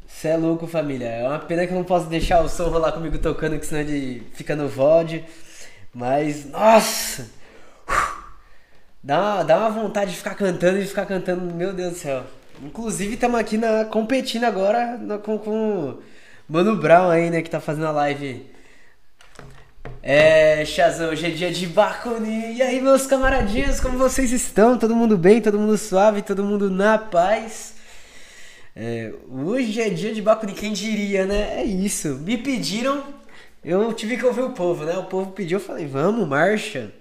Cê é louco, família. É uma pena que eu não posso deixar o som rolar comigo tocando, que senão ele fica no VOD. Mas, nossa! Dá uma vontade de ficar cantando e ficar cantando, meu Deus do céu. Inclusive, estamos aqui competindo agora com o Mano Brown aí, né, que tá fazendo a live. É, Chazão, hoje é dia de Bacuni. E aí, meus camaradinhos, como vocês estão? Todo mundo bem? Todo mundo suave? Todo mundo na paz? Hoje é dia de Bacuni, quem diria, né? É isso. Me pediram, eu tive que ouvir o povo, né? O povo pediu, eu falei, vamos, marcha.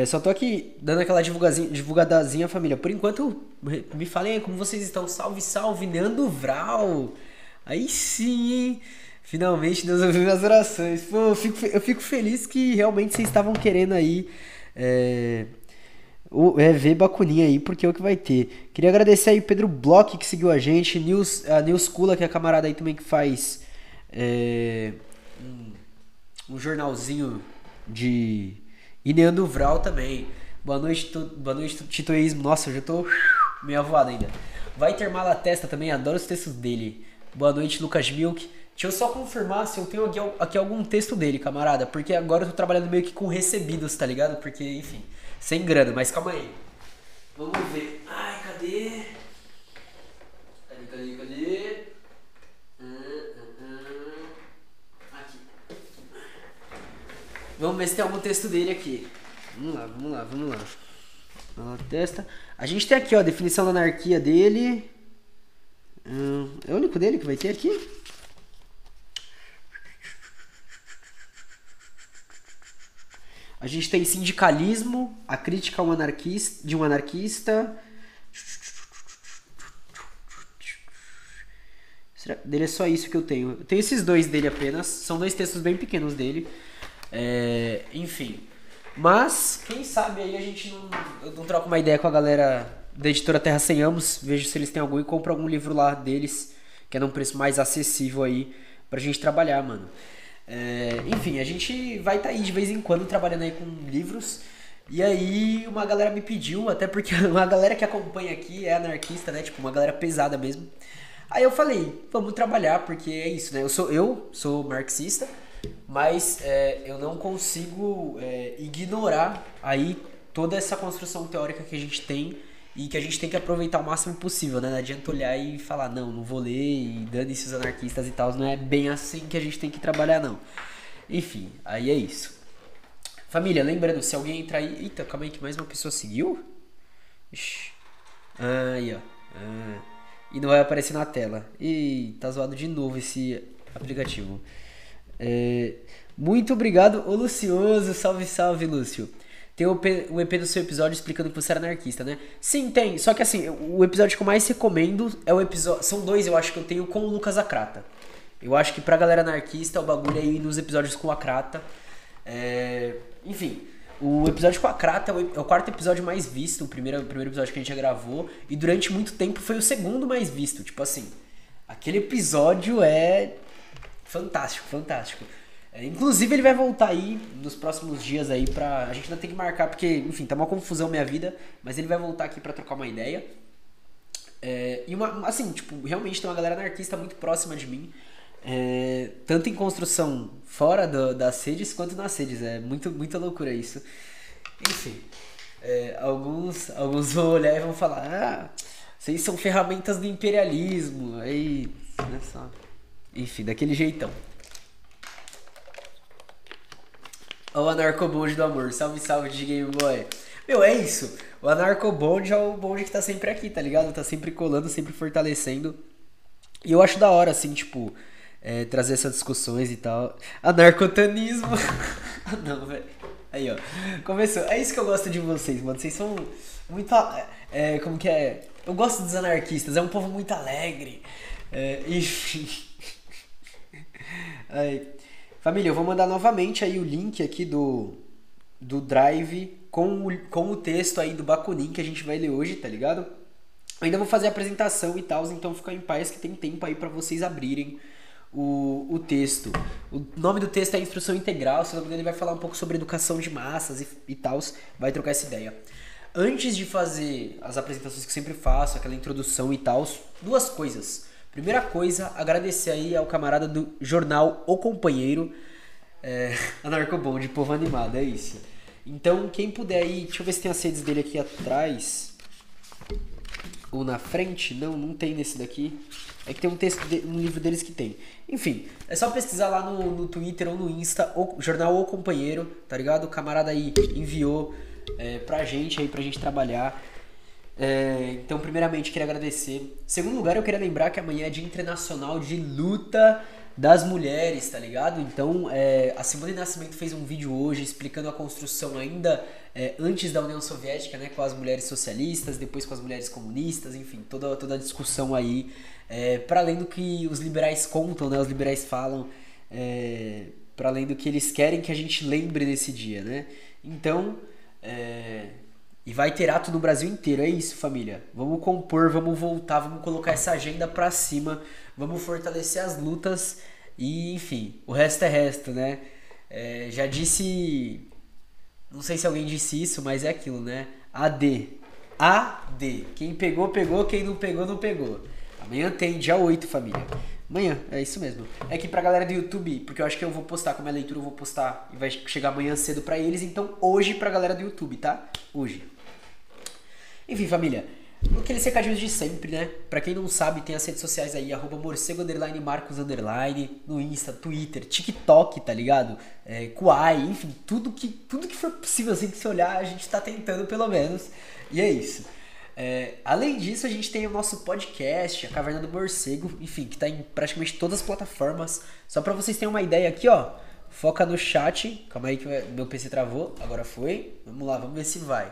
Só tô aqui dando aquela divulgadazinha, família. Por enquanto, me falem aí como vocês estão. Salve, salve, Neando Vral. Aí sim, hein? Finalmente Deus ouviu minhas orações. Pô, eu fico feliz que realmente vocês estavam querendo aí é, ver Bacuninha aí, porque é o que vai ter. Queria agradecer aí o Pedro Bloch que seguiu a gente, a Nils Kula, que é a camarada aí também que faz é, um jornalzinho de. E Neando Vral também. Boa noite, Titoísmo. Nossa, eu já tô meio avoado ainda. Vai ter Malatesta também, adoro os textos dele. Boa noite, Lucas Milk. Deixa eu só confirmar se eu tenho aqui algum texto dele, camarada. Porque agora eu tô trabalhando meio que com recebidos, tá ligado? Porque, enfim, sem grana, mas calma aí. Vamos ver. Ai, cadê? Cadê? Aqui. Vamos ver se tem algum texto dele aqui. Vamos lá. Ela testa. A gente tem aqui, ó, a definição da anarquia dele. É o único dele que vai ter aqui? A gente tem sindicalismo, a crítica a de um anarquista. Dele é só isso que eu tenho. Eu tenho esses dois dele apenas. São dois textos bem pequenos dele. Enfim. Mas, quem sabe aí eu não troco uma ideia com a galera da editora Terra Sem Amos. Vejo se eles têm algum e compro algum livro lá deles, que é num preço mais acessível aí pra gente trabalhar, mano. Enfim, a gente vai estar aí de vez em quando trabalhando aí com livros. E aí uma galera me pediu, até porque uma galera que acompanha aqui é anarquista, né? Tipo, uma galera pesada mesmo. Aí eu falei, vamos trabalhar, porque é isso, né? Eu sou marxista, mas eu não consigo ignorar aí toda essa construção teórica que a gente tem e que a gente tem que aproveitar o máximo possível, né? Não adianta olhar e falar, não vou ler e dane-se os anarquistas e tal. Não é bem assim que a gente tem que trabalhar, não. Enfim, aí é isso. Família, lembrando, se alguém entrar aí... Eita, calma aí que mais uma pessoa seguiu? Ixi. Aí, ó. E não vai aparecer na tela. Ih, tá zoado de novo esse aplicativo. Muito obrigado, ô Lucioso. Salve, salve, Lúcio. Tem o EP do seu episódio explicando que você era anarquista, né? Sim, tem. Só que assim, o episódio que eu mais recomendo é o episódio... São dois, eu acho que eu tenho com o Lucas Acrata. Eu acho que pra galera anarquista o bagulho é ir nos episódios com a Acrata. Enfim, o episódio com a Acrata é o quarto episódio mais visto. O primeiro episódio que a gente já gravou. E durante muito tempo foi o segundo mais visto. Tipo assim, aquele episódio é fantástico, fantástico. Inclusive ele vai voltar aí nos próximos dias aí pra... A gente ainda tem que marcar porque, enfim, tá uma confusão minha vida. Mas ele vai voltar aqui pra trocar uma ideia. Assim, tipo, realmente tem uma galera anarquista muito próxima de mim. Tanto em construção fora das sedes quanto nas sedes. É muita loucura isso. Enfim, alguns vão olhar e vão falar: vocês são ferramentas do imperialismo. Aí, olha só. Enfim, daquele jeitão. Ó, o Anarcobonde do amor. Salve, salve de Game Boy. Meu, é isso. O Anarcobonde é o bonde que tá sempre aqui, tá ligado? Tá sempre colando, sempre fortalecendo. E eu acho da hora, assim, tipo, trazer essas discussões e tal. Anarcotanismo. Não, velho. Aí, ó. Começou. É isso que eu gosto de vocês, mano. Vocês são muito. Como que é? Eu gosto dos anarquistas. É um povo muito alegre. Enfim. Aí. Família, eu vou mandar novamente aí o link aqui do Drive com o texto aí do Bakunin que a gente vai ler hoje, tá ligado? Eu ainda vou fazer a apresentação e tal, então fica em paz que tem tempo aí pra vocês abrirem o texto. O nome do texto é Instrução Integral, se não me engano ele vai falar um pouco sobre educação de massas e tal, vai trocar essa ideia. Antes de fazer as apresentações que eu sempre faço, aquela introdução e tal, duas coisas. Primeira coisa, agradecer aí ao camarada do jornal O Companheiro, Anarcobom, de povo animado, é isso. Então, quem puder aí, deixa eu ver se tem as redes dele aqui atrás ou na frente. Não tem nesse daqui. É que tem um livro deles que tem. Enfim, é só pesquisar lá no Twitter ou no Insta, o jornal O Companheiro, tá ligado? O camarada aí enviou pra gente trabalhar. Então, primeiramente, queria agradecer. Segundo lugar, eu queria lembrar que amanhã é Dia Internacional de Luta das Mulheres, tá ligado? Então, a Simone Nascimento fez um vídeo hoje explicando a construção ainda antes da União Soviética, né? Com as mulheres socialistas, depois com as mulheres comunistas, enfim, toda a discussão aí. Para além do que os liberais contam, né? Os liberais falam, para além do que eles querem que a gente lembre nesse dia, né? Então, e vai ter ato no Brasil inteiro, é isso, família. Vamos compor, vamos voltar, vamos colocar essa agenda pra cima, vamos fortalecer as lutas e, enfim, o resto é resto, né? Já disse, não sei se alguém disse isso, mas é aquilo, né? AD. Quem pegou, pegou, quem não pegou, não pegou. Amanhã tem, dia 8, família. Amanhã, é isso mesmo. É que pra galera do YouTube, porque eu acho que eu vou postar, como é leitura, eu vou postar e vai chegar amanhã cedo pra eles. Então hoje pra galera do YouTube, tá? Hoje. Enfim, família, aqueles recadinhos de sempre, né? Pra quem não sabe, tem as redes sociais aí, @morcego_, Marcos_, no Insta, Twitter, TikTok, tá ligado? Kuai, enfim, tudo que for possível assim que você olhar, a gente tá tentando pelo menos. E é isso. Além disso, a gente tem o nosso podcast, a Caverna do Morcego, enfim, que tá em praticamente todas as plataformas. Só pra vocês terem uma ideia aqui, ó. Foca no chat. Calma aí que meu PC travou. Agora foi. Vamos lá, vamos ver se vai.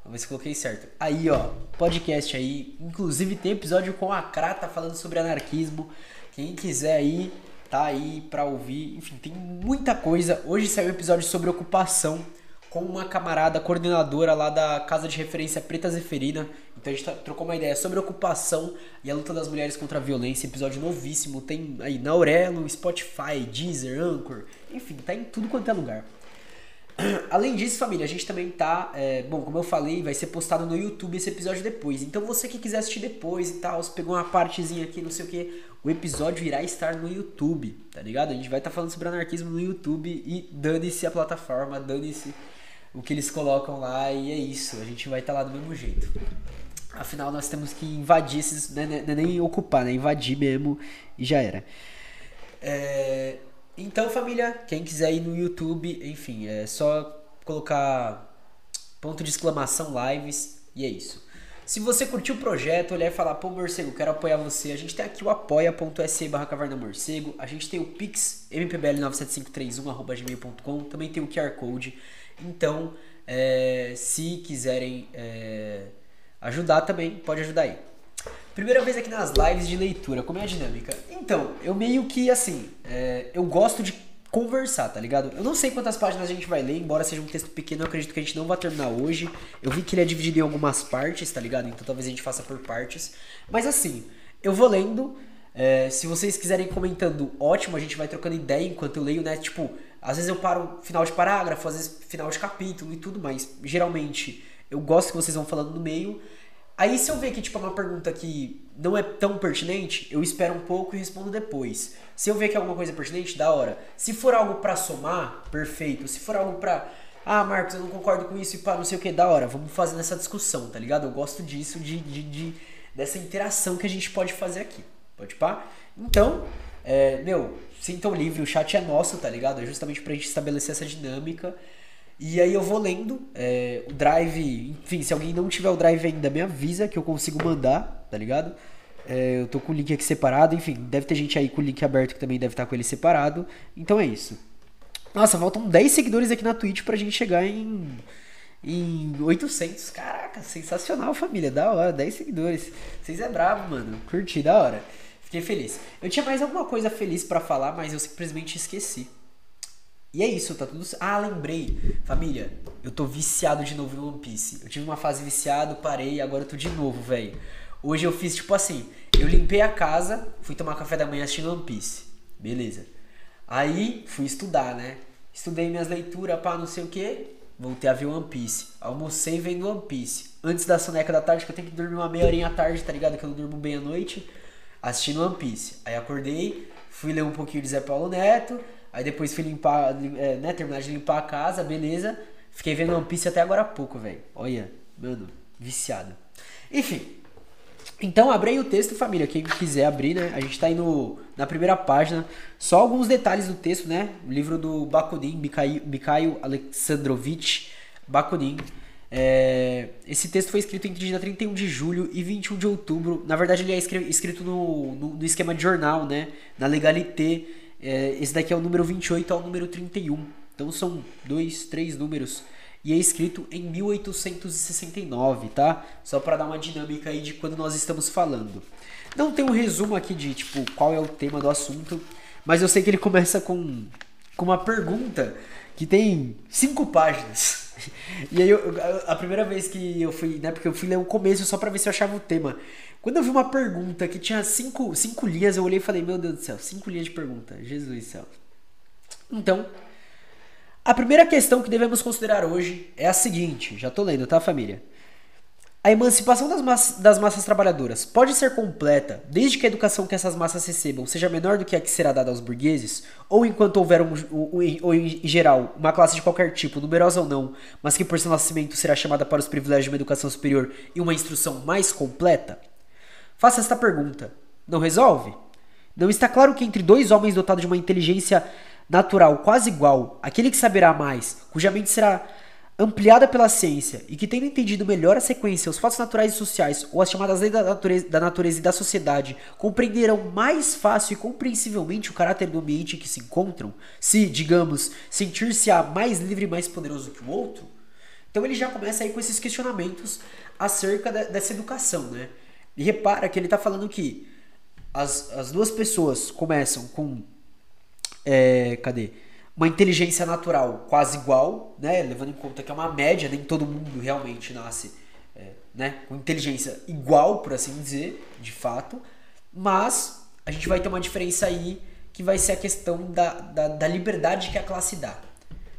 Vamos ver se coloquei certo. Aí, ó, podcast aí. Inclusive tem episódio com a Krata falando sobre anarquismo. Quem quiser aí, tá aí pra ouvir. Enfim, tem muita coisa. Hoje saiu um episódio sobre ocupação com uma camarada coordenadora lá da Casa de Referência Preta Zeferina. Então a gente trocou uma ideia sobre ocupação e a luta das mulheres contra a violência. Episódio novíssimo. Tem aí na Aurelo, Spotify, Deezer, Anchor. Enfim, tá em tudo quanto é lugar. Além disso, família, a gente também tá... bom, como eu falei, vai ser postado no YouTube esse episódio depois. Então você que quiser assistir depois e tal, se pegou uma partezinha aqui, não sei o que, o episódio irá estar no YouTube, tá ligado? A gente vai estar falando sobre anarquismo no YouTube e dane-se a plataforma, dane-se o que eles colocam lá e é isso. A gente vai estar lá do mesmo jeito. Afinal, nós temos que invadir esses... Não é nem ocupar, né? Invadir mesmo e já era. Então, família, quem quiser ir no YouTube, enfim, é só colocar ponto de exclamação lives e é isso. Se você curtiu o projeto, olhar e falar, pô, Morcego, quero apoiar você, a gente tem aqui o apoia.se/cavernamorcego, a gente tem o Pix, mpbl97531@gmail.com, também tem o QR Code. Então, se quiserem ajudar também, pode ajudar aí. Primeira vez aqui nas lives de leitura, como é a dinâmica? Então, eu meio que assim, eu gosto de conversar, tá ligado? Eu não sei quantas páginas a gente vai ler, embora seja um texto pequeno, eu acredito que a gente não vai terminar hoje. Eu vi que ele é dividido em algumas partes, tá ligado? Então talvez a gente faça por partes. Mas assim, eu vou lendo, se vocês quiserem ir comentando, ótimo, a gente vai trocando ideia enquanto eu leio, né? Tipo, às vezes eu paro final de parágrafo, às vezes final de capítulo e tudo, mas geralmente eu gosto que vocês vão falando no meio. Aí se eu ver que tipo, é uma pergunta que não é tão pertinente, eu espero um pouco e respondo depois. Se eu ver que é alguma coisa pertinente, da hora. Se for algo pra somar, perfeito. Se for algo pra... Ah, Marcos, eu não concordo com isso e pá, não sei o que, da hora. Vamos fazer nessa discussão, tá ligado? Eu gosto disso, dessa interação que a gente pode fazer aqui. Pode pá? Então, sintam livre, o chat é nosso, tá ligado? É justamente pra gente estabelecer essa dinâmica. E aí eu vou lendo, o Drive, enfim, se alguém não tiver o Drive ainda, me avisa que eu consigo mandar, tá ligado? Eu tô com o link aqui separado, enfim, deve ter gente aí com o link aberto que também deve estar com ele separado. Então é isso. Nossa, faltam 10 seguidores aqui na Twitch pra gente chegar em 800. Caraca, sensacional, família, da hora, 10 seguidores. Vocês é bravo, mano, curti, da hora. Fiquei feliz. Eu tinha mais alguma coisa feliz pra falar, mas eu simplesmente esqueci. E é isso, tá tudo... Ah, lembrei. Família, eu tô viciado de novo em One Piece. Eu tive uma fase viciado, parei, agora eu tô de novo, velho. Hoje eu fiz tipo assim, eu limpei a casa, fui tomar café da manhã assistindo One Piece. Beleza. Aí, fui estudar, né? Estudei minhas leituras, pá, não sei o que. voltei a ver One Piece. Almocei vendo One Piece. Antes da soneca da tarde, que eu tenho que dormir uma meia horinha à tarde, tá ligado? Que eu não durmo bem à noite. Assistindo One Piece. Aí acordei, fui ler um pouquinho de Zé Paulo Neto. Aí depois fui limpar, né? Terminar de limpar a casa, beleza. Fiquei vendo One Piece até agora há pouco, velho. Olha, mano, viciado. Enfim. Então abre aí o texto, família. Quem quiser abrir, né? A gente tá aí na primeira página. Só alguns detalhes do texto, né? O livro do Bakunin, Mikhail Alexandrovich Bakunin. Esse texto foi escrito entre dia 31 de julho e 21 de outubro. Na verdade, ele é escrito no esquema de jornal, né? Na Legalité. Esse daqui é o número 28 ao número 31. Então são 3 números. E é escrito em 1869, tá? Só para dar uma dinâmica aí de quando nós estamos falando. Não tem um resumo aqui de, tipo, qual é o tema do assunto. Mas eu sei que ele começa com uma pergunta que tem 5 páginas. E aí, a primeira vez que eu fui, né? Porque eu fui ler o começo só pra ver se eu achava o tema. Quando eu vi uma pergunta que tinha 5 linhas, eu olhei e falei, meu Deus do céu, 5 linhas de pergunta. Jesus do céu. Então... a primeira questão que devemos considerar hoje é a seguinte, já tô lendo, tá, família? A emancipação das massas trabalhadoras pode ser completa desde que a educação que essas massas recebam seja menor do que a que será dada aos burgueses, ou enquanto houver, ou em geral, uma classe de qualquer tipo, numerosa ou não, mas que por seu nascimento será chamada para os privilégios de uma educação superior e uma instrução mais completa? Faça esta pergunta. Não resolve? Não está claro que entre dois homens dotados de uma inteligência natural quase igual, aquele que saberá mais, cuja mente será ampliada pela ciência e que, tendo entendido melhor a sequência, os fatos naturais e sociais ou as chamadas leis da natureza e da sociedade, compreenderão mais fácil e compreensivelmente o caráter do ambiente em que se encontram, se, digamos, sentir-se-á mais livre e mais poderoso que o outro? Então ele já começa aí com esses questionamentos acerca dessa educação, né? E repara que ele está falando que as duas pessoas começam com uma inteligência natural quase igual, né? Levando em conta que é uma média, nem todo mundo realmente nasce né? Com inteligência igual, por assim dizer, de fato, mas a gente vai ter uma diferença aí que vai ser a questão da liberdade que a classe dá.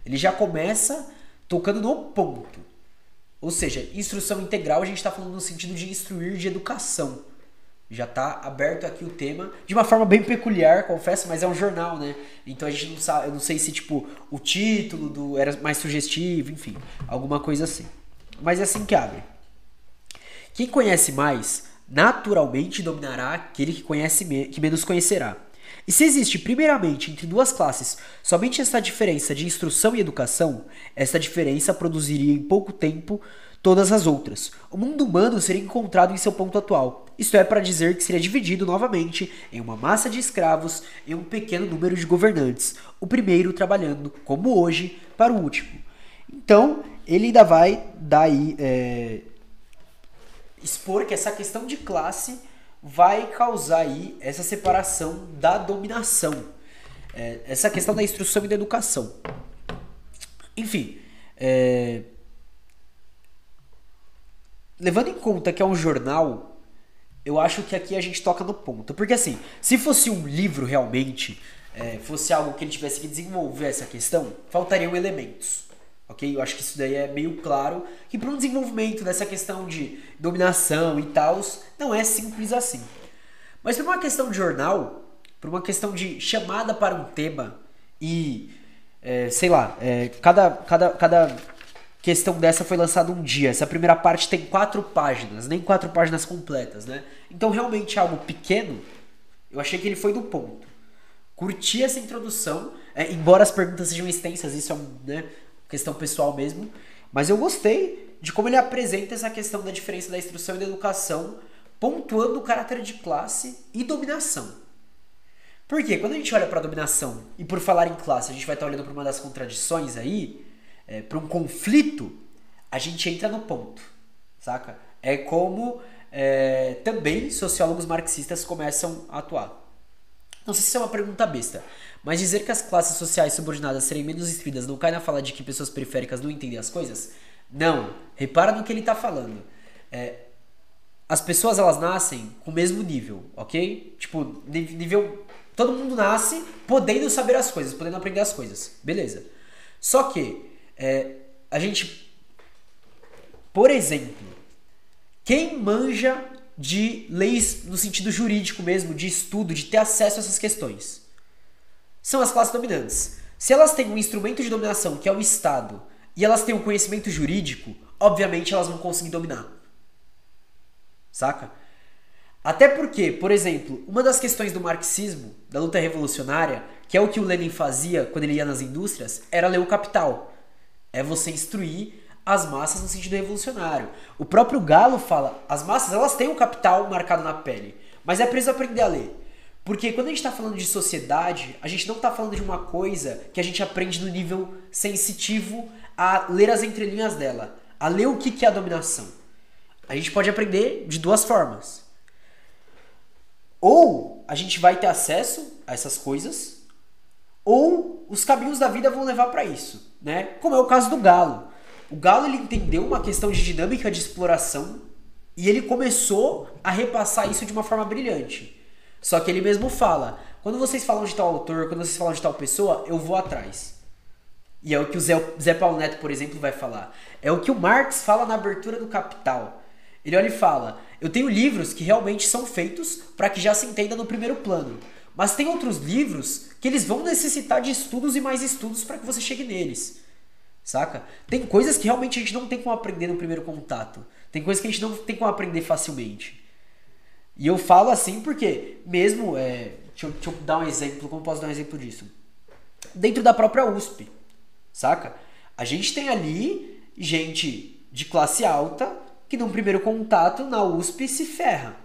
Ele já começa tocando no ponto, ou seja, instrução integral a gente está falando no sentido de instruir, de educação. Já tá aberto aqui o tema, de uma forma bem peculiar, confesso, mas é um jornal, né? Então a gente não sabe, eu não sei se tipo o título era mais sugestivo, enfim, alguma coisa assim. Mas é assim que abre. Quem conhece mais, naturalmente dominará aquele que conhece que menos conhecerá. E se existe, primeiramente, entre duas classes, somente essa diferença de instrução e educação, esta diferença produziria em pouco tempo todas as outras. O mundo humano seria encontrado em seu ponto atual. Isto é para dizer que seria dividido novamente em uma massa de escravos e um pequeno número de governantes, o primeiro trabalhando, como hoje, para o último. Então, ele ainda vai daí expor que essa questão de classe vai causar aí essa separação da dominação, essa questão da instrução e da educação. Enfim, levando em conta que é um jornal, eu acho que aqui a gente toca no ponto. Porque assim, se fosse um livro realmente, fosse algo que ele tivesse que desenvolver essa questão, faltariam elementos. Ok? Eu acho que isso daí é meio claro, que para um desenvolvimento dessa questão de dominação e tal, não é simples assim. Mas para uma questão de jornal, para uma questão de chamada para um tema e, sei lá, cada questão dessa foi lançada um dia. Essa primeira parte tem 4 páginas, nem 4 páginas completas, né? Então realmente é algo pequeno. Eu achei que ele foi do ponto. Curti essa introdução, embora as perguntas sejam extensas, isso é questão pessoal mesmo, mas eu gostei de como ele apresenta essa questão da diferença da instrução e da educação, pontuando o caráter de classe e dominação. Por quê? Quando a gente olha para a dominação e por falar em classe, a gente vai estar olhando para uma das contradições aí, para um conflito, a gente entra no ponto, saca? É como também sociólogos marxistas começam a atuar. Não sei se isso é uma pergunta besta, mas dizer que as classes sociais subordinadas serem menos instruídas não cai na fala de que pessoas periféricas não entendem as coisas? Não. Repara no que ele está falando. As pessoas, elas nascem com o mesmo nível, ok? Tipo, nível... Todo mundo nasce podendo saber as coisas, podendo aprender as coisas. Beleza. Só que a gente, por exemplo, quem manja de leis no sentido jurídico mesmo, de estudo, de ter acesso a essas questões? São as classes dominantes. Se elas têm um instrumento de dominação, que é o Estado, e elas têm um conhecimento jurídico, obviamente elas vão conseguir dominar. Saca? Até porque, por exemplo, uma das questões do marxismo, da luta revolucionária, que é o que o Lenin fazia quando ele ia nas indústrias, era ler o Capital. É você instruir as massas no sentido revolucionário. O próprio Galo fala, as massas elas têm o capital marcado na pele, mas é preciso aprender a ler. Porque quando a gente está falando de sociedade, a gente não está falando de uma coisa que a gente aprende no nível sensitivo a ler as entrelinhas dela, a ler o que é a dominação. A gente pode aprender de duas formas. Ou a gente vai ter acesso a essas coisas, ou os caminhos da vida vão levar para isso, né? Como é o caso do Galo. O Galo ele entendeu uma questão de dinâmica de exploração e ele começou a repassar isso de uma forma brilhante. Só que ele mesmo fala, quando vocês falam de tal autor, quando vocês falam de tal pessoa, eu vou atrás. E é o que o Zé Paulo Neto, por exemplo, vai falar. É o que o Marx fala na abertura do Capital. Ele olha e fala, eu tenho livros que realmente são feitos para que já se entenda no primeiro plano. Mas tem outros livros que eles vão necessitar de estudos e mais estudos para que você chegue neles. Saca? Tem coisas que realmente a gente não tem como aprender no primeiro contato. Tem coisas que a gente não tem como aprender facilmente. E eu falo assim porque, mesmo, deixa eu dar um exemplo, como posso dar um exemplo disso? Dentro da própria USP, saca? A gente tem ali gente de classe alta que num primeiro contato na USP se ferra.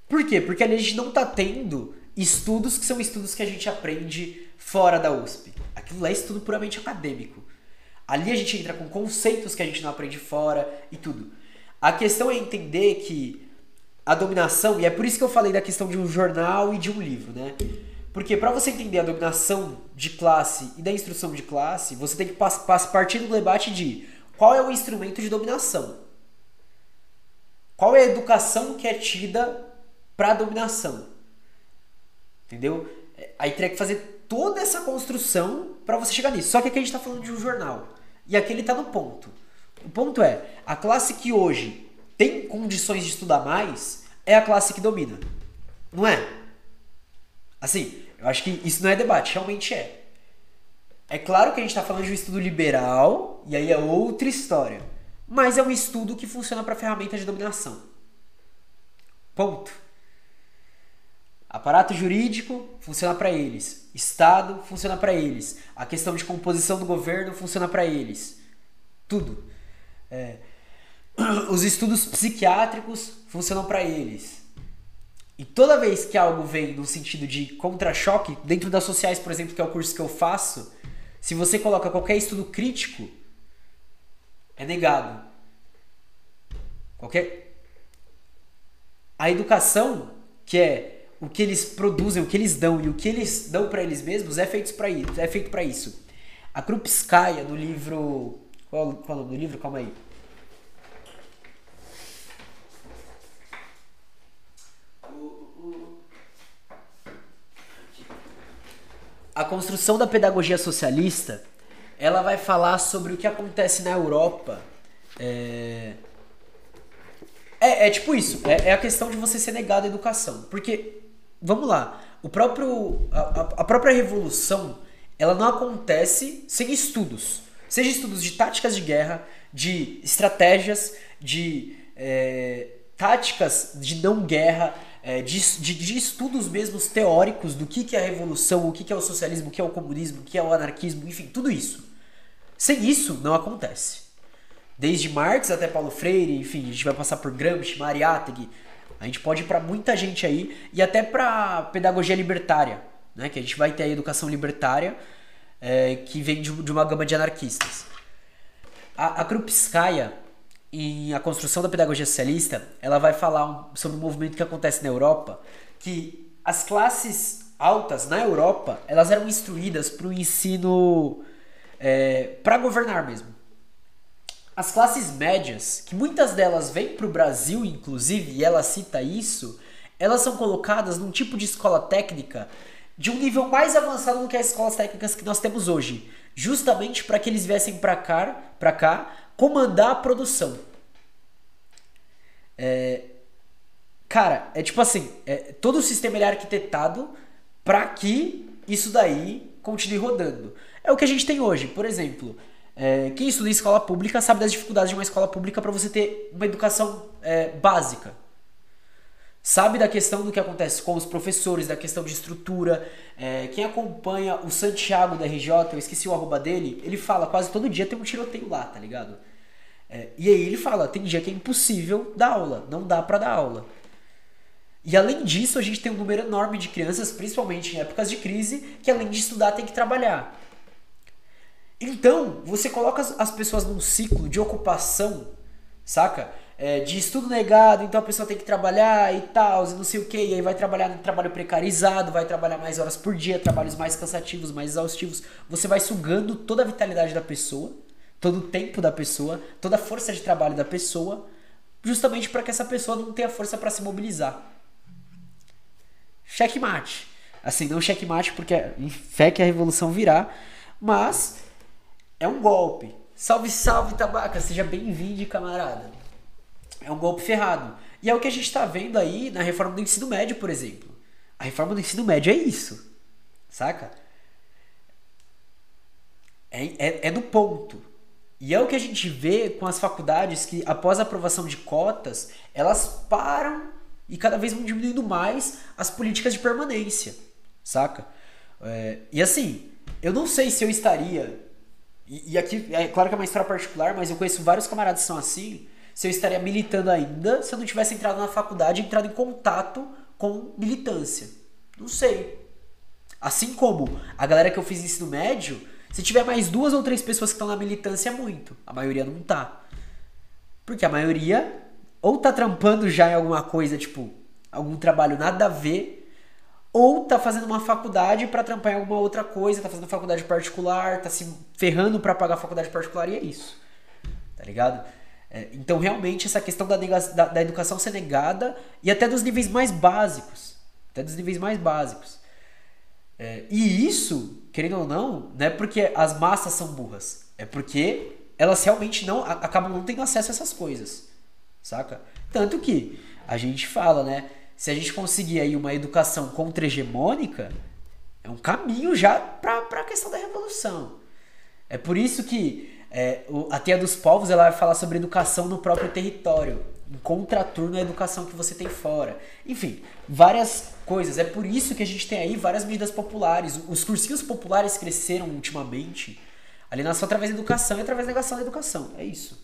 Por quê? Porque ali a gente não tá tendo estudos que são estudos que a gente aprende fora da USP. Aquilo lá é estudo puramente acadêmico. Ali a gente entra com conceitos que a gente não aprende fora e tudo. A questão é entender que a dominação, e é por isso que eu falei da questão de um jornal e de um livro, né? Porque para você entender a dominação de classe e da instrução de classe, você tem que partir do debate de qual é o instrumento de dominação. Qual é a educação que é tida para a dominação. Entendeu? Aí teria que fazer toda essa construção para você chegar nisso. Só que aqui a gente está falando de um jornal. E aqui ele está no ponto. O ponto é, a classe que hoje tem condições de estudar mais é a classe que domina. Não é? Assim, eu acho que isso não é debate, realmente é. É claro que a gente está falando de um estudo liberal, e aí é outra história. Mas é um estudo que funciona para ferramenta de dominação. Ponto. Aparato jurídico funciona para eles. Estado funciona para eles. A questão de composição do governo funciona para eles. Tudo. Os estudos psiquiátricos funcionam para eles. E toda vez que algo vem no sentido de contra-choque, dentro das sociais, por exemplo, que é o curso que eu faço, se você coloca qualquer estudo crítico, é negado. A educação, que é o que eles produzem, o que eles dão e o que eles dão para eles mesmos, é feito para isso. A Krupskaya, no livro... Qual é o nome do livro? Calma aí. A construção da pedagogia socialista, ela vai falar sobre o que acontece na Europa. É tipo isso. É a questão de você ser negado à educação. Porque, vamos lá, a própria revolução, ela não acontece sem estudos. Seja estudos de táticas de guerra, de estratégias, de táticas de não guerra, de estudos mesmo teóricos do que é a revolução, o que é o socialismo, o que é o comunismo, o que é o anarquismo, enfim, tudo isso. Sem isso, não acontece. Desde Marx até Paulo Freire, enfim, a gente vai passar por Gramsci, Mariátegui, a gente pode ir para muita gente aí, e até para pedagogia libertária, né, que a gente vai ter a educação libertária, que vem de uma gama de anarquistas. A Krupskaya, em A Construção da Pedagogia Socialista, ela vai falar sobre um movimento que acontece na Europa, que as classes altas na Europa, elas eram instruídas para o ensino para governar mesmo. As classes médias, que muitas delas vêm para o Brasil, inclusive, e ela cita isso, elas são colocadas num tipo de escola técnica de um nível mais avançado do que as escolas técnicas que nós temos hoje, justamente para que eles viessem para cá comandar a produção. Cara, é tipo assim, todo o sistema ele é arquitetado para que isso daí continue rodando. É o que a gente tem hoje, por exemplo. Quem estuda em escola pública sabe das dificuldades de uma escola pública para você ter uma educação básica. Sabe da questão do que acontece com os professores, da questão de estrutura. Quem acompanha o Santiago da RJ, eu esqueci o arroba dele, ele fala quase todo dia tem um tiroteio lá, tá ligado? E aí ele fala, tem dia que é impossível dar aula, não dá pra dar aula. E além disso, a gente tem um número enorme de crianças, principalmente em épocas de crise, que além de estudar tem que trabalhar. Então, você coloca as pessoas num ciclo de ocupação, saca? De estudo negado, então a pessoa tem que trabalhar e tal, e não sei o que, e aí vai trabalhar no trabalho precarizado, vai trabalhar mais horas por dia, trabalhos mais cansativos, mais exaustivos. Você vai sugando toda a vitalidade da pessoa, todo o tempo da pessoa, toda a força de trabalho da pessoa, justamente para que essa pessoa não tenha força para se mobilizar. Checkmate. Assim, não checkmate porque em fé que a revolução virá, mas é um golpe. Salve, salve, Tabaca, seja bem-vindo, camarada. É um golpe ferrado. E é o que a gente tá vendo aí na reforma do ensino médio, por exemplo. A reforma do ensino médio é isso. Saca? É no ponto. E é o que a gente vê com as faculdades que, após a aprovação de cotas, elas param e cada vez vão diminuindo mais as políticas de permanência. Saca? E assim, eu não sei se eu estaria... E aqui, é claro que é uma história particular, mas eu conheço vários camaradas que são assim... Se eu estaria militando ainda se eu não tivesse entrado na faculdade e entrado em contato com militância. Não sei. Assim como a galera que eu fiz ensino médio, se tiver mais 2 ou 3 pessoas que estão na militância é muito. A maioria não tá. Porque a maioria ou tá trampando já em alguma coisa, tipo, algum trabalho nada a ver, ou tá fazendo uma faculdade pra trampar em alguma outra coisa, tá fazendo faculdade particular, tá se ferrando pra pagar a faculdade particular e é isso. Tá ligado? Então, realmente, essa questão da educação ser negada e até dos níveis mais básicos. E isso, querendo ou não é porque as massas são burras. É porque elas realmente acabam não tendo acesso a essas coisas. Saca? Tanto que a gente fala, né? Se a gente conseguir aí uma educação contra-hegemônica, é um caminho já pra questão da revolução. É por isso que a Teia dos Povos ela vai falar sobre educação no próprio território, em contraturno à educação que você tem fora. Enfim, várias coisas. É por isso que a gente tem aí várias medidas populares. Os cursinhos populares cresceram ultimamente. Ali nasceu através da educação e através da negação da educação. É isso.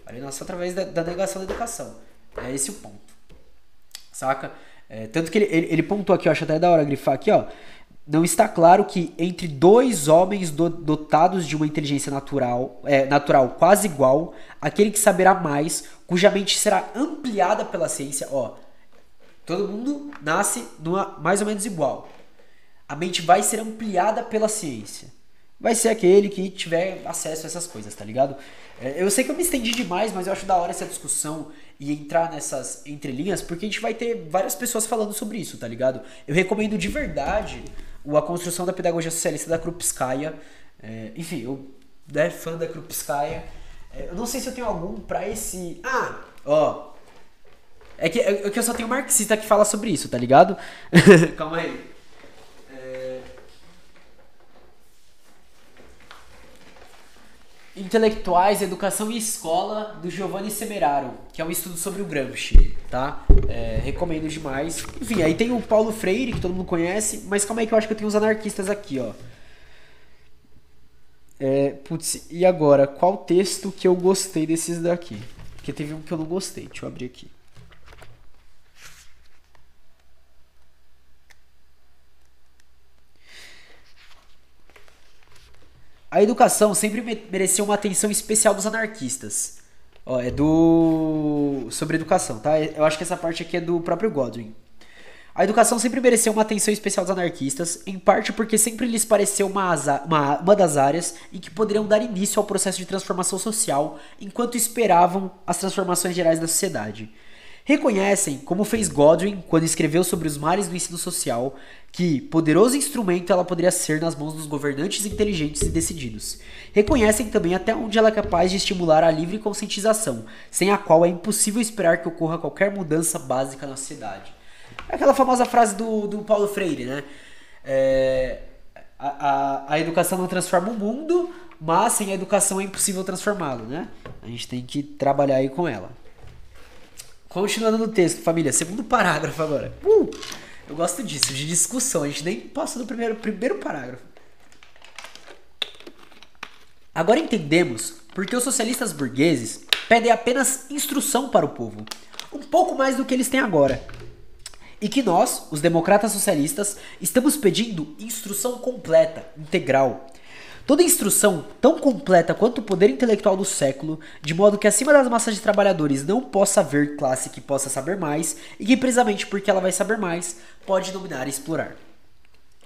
Ali nasceu através da negação da educação. É esse o ponto. Saca? Tanto que ele pontuou aqui, eu acho até da hora grifar aqui, ó. Não está claro que entre 2 homens dotados de uma inteligência natural quase igual, aquele que saberá mais, cuja mente será ampliada pela ciência, ó, todo mundo nasce mais ou menos igual. A mente vai ser ampliada pela ciência. Vai ser aquele que tiver acesso a essas coisas, tá ligado? Eu sei que eu me estendi demais, mas eu acho da hora essa discussão e entrar nessas entrelinhas, porque a gente vai ter várias pessoas falando sobre isso, tá ligado? Eu recomendo de verdade A Construção da Pedagogia Socialista da Krupskaya. Enfim, eu fã da Krupskaya. Eu não sei se eu tenho algum pra esse... É que eu só tenho um marxista que fala sobre isso, tá ligado? Calma aí. Intelectuais, Educação e Escola, do Giovanni Semeraro, que é um estudo sobre o Gramsci, tá? Recomendo demais. Enfim, aí tem o Paulo Freire, que todo mundo conhece, mas calma aí que eu acho que eu tenho os anarquistas aqui, ó. E agora, qual texto que eu gostei desses daqui? Porque teve um que eu não gostei, deixa eu abrir aqui. A educação sempre mereceu uma atenção especial dos anarquistas. Ó, sobre educação, tá? Eu acho que essa parte aqui é do próprio Godwin. A educação sempre mereceu uma atenção especial dos anarquistas, em parte porque sempre lhes pareceu uma das áreas em que poderiam dar início ao processo de transformação social, enquanto esperavam as transformações gerais da sociedade. Reconhecem, como fez Godwin quando escreveu sobre os males do ensino social, que poderoso instrumento ela poderia ser nas mãos dos governantes inteligentes e decididos. Reconhecem também até onde ela é capaz de estimular a livre conscientização, sem a qual é impossível esperar que ocorra qualquer mudança básica na sociedade. É aquela famosa frase do Paulo Freire, né? A educação não transforma o mundo, mas sem a educação é impossível transformá-lo, né? A gente tem que trabalhar aí com ela. Continuando no texto, família, segundo parágrafo agora. Eu gosto disso, de discussão. A gente nem passa do primeiro parágrafo. Agora entendemos porque os socialistas burgueses pedem apenas instrução para o povo, um pouco mais do que eles têm agora. E que nós, os democratas socialistas, estamos pedindo instrução completa, integral. Toda instrução tão completa quanto o poder intelectual do século, de modo que acima das massas de trabalhadores não possa haver classe que possa saber mais, e que precisamente porque ela vai saber mais, pode dominar e explorar.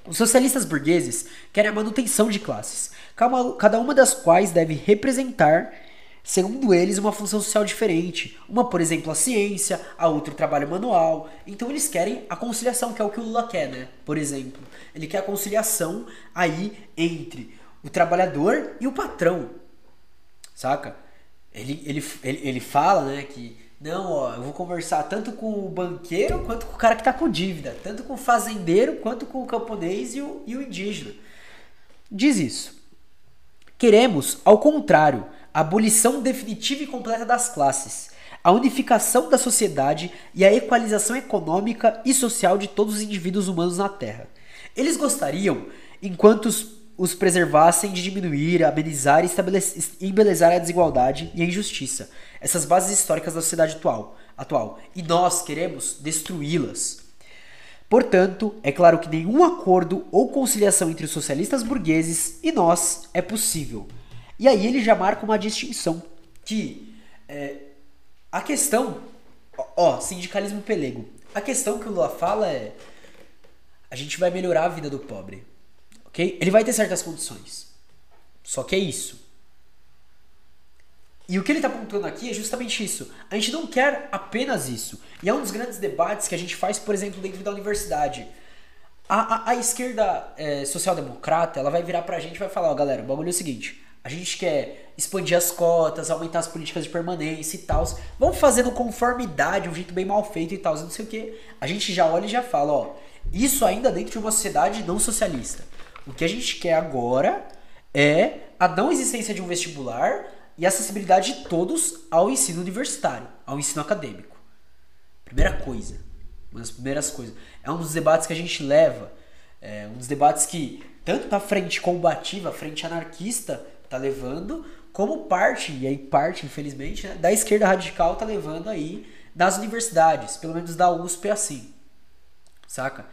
Os socialistas burgueses querem a manutenção de classes, cada uma das quais deve representar, segundo eles, uma função social diferente. Uma, por exemplo, a ciência, a outra o trabalho manual. Então eles querem a conciliação, que é o que o Lula quer, né? Por exemplo, ele quer a conciliação aí entre o trabalhador e o patrão, saca? Ele fala, né, que não, ó, eu vou conversar tanto com o banqueiro quanto com o cara que tá com dívida, tanto com o fazendeiro quanto com o camponês e o indígena. Diz isso. Queremos, ao contrário, a abolição definitiva e completa das classes, a unificação da sociedade e a equalização econômica e social de todos os indivíduos humanos na Terra. Eles gostariam, enquanto os preservassem, de diminuir, amenizar e embelezar a desigualdade e a injustiça, essas bases históricas da sociedade atual. E nós queremos destruí-las. Portanto, é claro que nenhum acordo ou conciliação entre os socialistas burgueses e nós é possível. E aí ele já marca uma distinção, que a questão, sindicalismo pelego, a questão que o Lula fala é: a gente vai melhorar a vida do pobre. Okay? Ele vai ter certas condições. Só que é isso. E o que ele está pontuando aqui é justamente isso. A gente não quer apenas isso. E é um dos grandes debates que a gente faz, por exemplo, dentro da universidade. A esquerda social-democrata, ela vai virar pra gente e vai falar: ó, galera, o bagulho é o seguinte. A gente quer expandir as cotas, aumentar as políticas de permanência e tal. Vamos fazendo conformidade, um jeito bem mal feito e tal, não sei o que. A gente já olha e já fala: ó, isso ainda dentro de uma sociedade não socialista. O que a gente quer agora é a não existência de um vestibular e a acessibilidade de todos ao ensino universitário, ao ensino acadêmico. Primeira coisa, uma das primeiras coisas. É um dos debates que a gente leva, um dos debates que tanto a frente combativa, a frente anarquista tá levando, como parte, infelizmente, né, da esquerda radical tá levando aí das universidades, pelo menos da USP é assim, saca?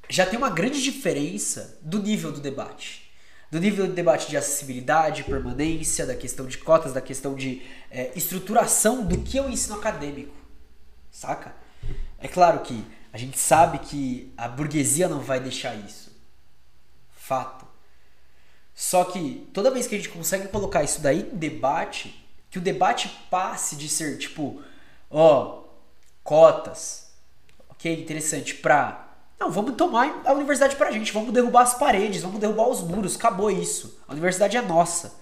Já tem uma grande diferença do nível do debate. Do nível do debate de acessibilidade, permanência, da questão de cotas, da questão de estruturação do que é o ensino acadêmico. Saca? É claro que a gente sabe que a burguesia não vai deixar isso. Fato. Só que toda vez que a gente consegue colocar isso daí em debate, que o debate passe de ser tipo, cotas, ok, interessante, não, vamos tomar a universidade pra gente, vamos derrubar as paredes, vamos derrubar os muros, acabou isso. A universidade é nossa.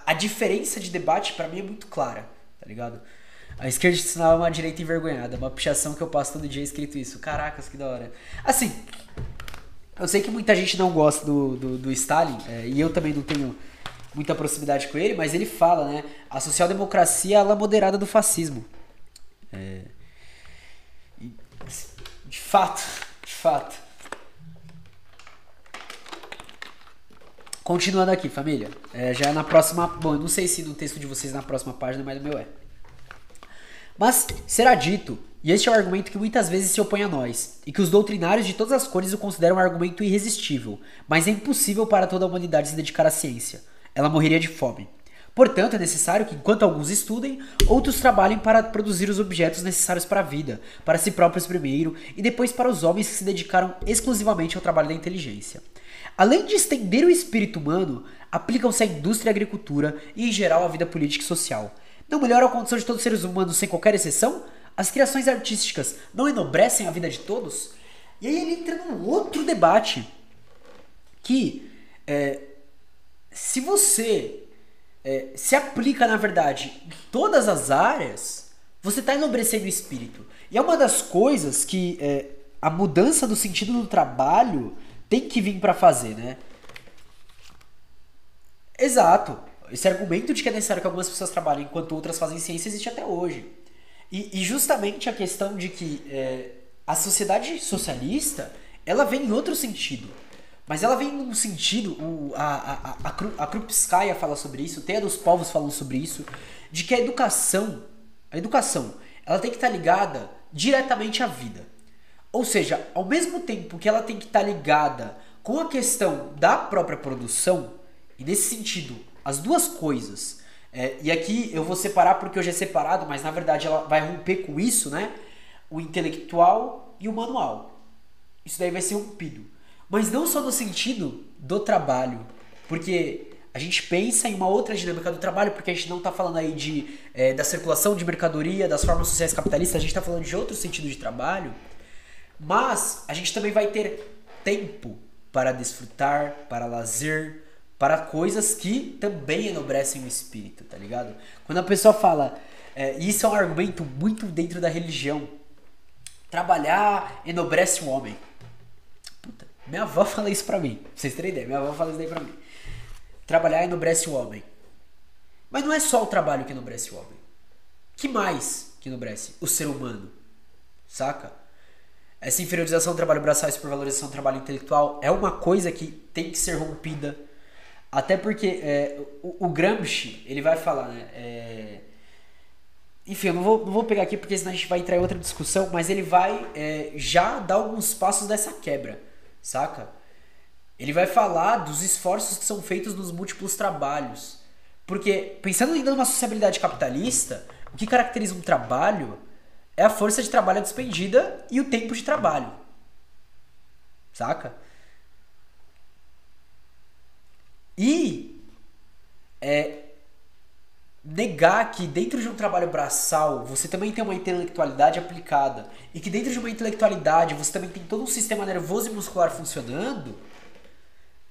A diferença de debate pra mim é muito clara, tá ligado? A esquerda ensinava uma direita envergonhada, uma pichação que eu passo todo dia escrito isso. Caracas, que da hora. Assim, eu sei que muita gente não gosta do Stalin, e eu também não tenho muita proximidade com ele, mas ele fala, né? A social-democracia é a ala moderada do fascismo. De fato. Continuando aqui, família. Já na próxima... Bom, eu não sei se no texto de vocês na próxima página, mas no meu é. Mas será dito, e este é o argumento que muitas vezes se opõe a nós, e que os doutrinários de todas as cores o consideram um argumento irresistível, mas é impossível para toda a humanidade se dedicar à ciência. Ela morreria de fome. Portanto, é necessário que, enquanto alguns estudem, outros trabalhem para produzir os objetos necessários para a vida, para si próprios primeiro, e depois para os homens que se dedicaram exclusivamente ao trabalho da inteligência. Além de estender o espírito humano, aplicam-se à indústria e à agricultura e, em geral, à vida política e social. não melhoram a condição de todos os seres humanos sem qualquer exceção? As criações artísticas não enobrecem a vida de todos? E aí ele entra num outro debate que, se você se aplica, na verdade, em todas as áreas, você está enobrecendo o espírito. E é uma das coisas que a mudança do sentido do trabalho tem que vir para fazer, né? Exato. Esse argumento de que é necessário que algumas pessoas trabalhem enquanto outras fazem ciência existe até hoje. E justamente a questão de que a sociedade socialista, ela vem em outro sentido. Mas ela vem num sentido, a Krupskaya fala sobre isso, Teia dos Povos falam sobre isso, de que a educação, ela tem que estar ligada diretamente à vida. Ou seja, ao mesmo tempo que ela tem que estar ligada com a questão da própria produção, e nesse sentido, as duas coisas, e aqui eu vou separar porque hoje é separado, mas na verdade ela vai romper com isso, né? O intelectual e o manual. Isso daí vai ser rompido. Mas não só no sentido do trabalho, porque a gente pensa em uma outra dinâmica do trabalho, porque a gente não está falando aí da circulação de mercadoria, das formas sociais capitalistas, a gente está falando de outro sentido de trabalho, mas a gente também vai ter tempo para desfrutar, para lazer, para coisas que também enobrecem o espírito, tá ligado? Quando a pessoa fala, e isso é um argumento muito dentro da religião, trabalhar enobrece o homem. Puta, minha avó fala isso pra mim, pra vocês terem ideia, minha avó fala isso daí pra mim. Trabalhar enobrece o homem. Mas não é só o trabalho que enobrece o homem. Que mais que enobrece? O ser humano, saca? Essa inferiorização do trabalho braçal e supervalorização do trabalho intelectual é uma coisa que tem que ser rompida. Até porque o Gramsci, ele vai falar, né? Enfim, eu não vou pegar aqui porque senão a gente vai entrar em outra discussão, mas ele vai já dar alguns passos dessa quebra, saca? Ele vai falar dos esforços que são feitos nos múltiplos trabalhos. Porque, pensando ainda numa sociabilidade capitalista, o que caracteriza um trabalho é a força de trabalho despendida e o tempo de trabalho, saca? E negar que dentro de um trabalho braçal você também tem uma intelectualidade aplicada e que dentro de uma intelectualidade você também tem todo um sistema nervoso e muscular funcionando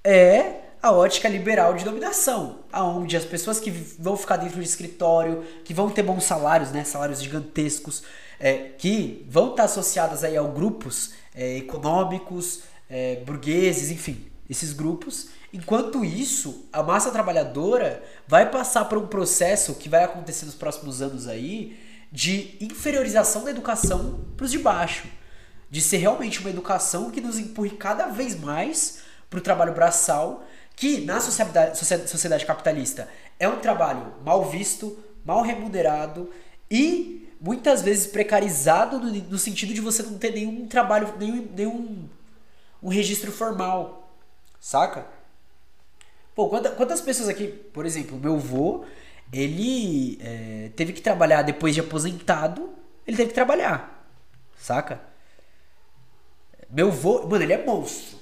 é a ótica liberal de dominação, aonde as pessoas que vão ficar dentro de escritório, que vão ter bons salários, né, salários gigantescos, que vão estar associadas aí a grupos econômicos, burgueses, enfim, esses grupos. Enquanto isso, a massa trabalhadora vai passar por um processo que vai acontecer nos próximos anos aí de inferiorização da educação para os de baixo. De ser realmente uma educação que nos empurre cada vez mais para o trabalho braçal, que na sociedade capitalista é um trabalho mal visto, mal remunerado e muitas vezes precarizado no sentido de você não ter nenhum trabalho, nenhum registro formal, saca? Pô, quantas pessoas aqui, por exemplo, meu avô, ele teve que trabalhar depois de aposentado, ele teve que trabalhar, saca? Meu avô, mano, ele é monstro.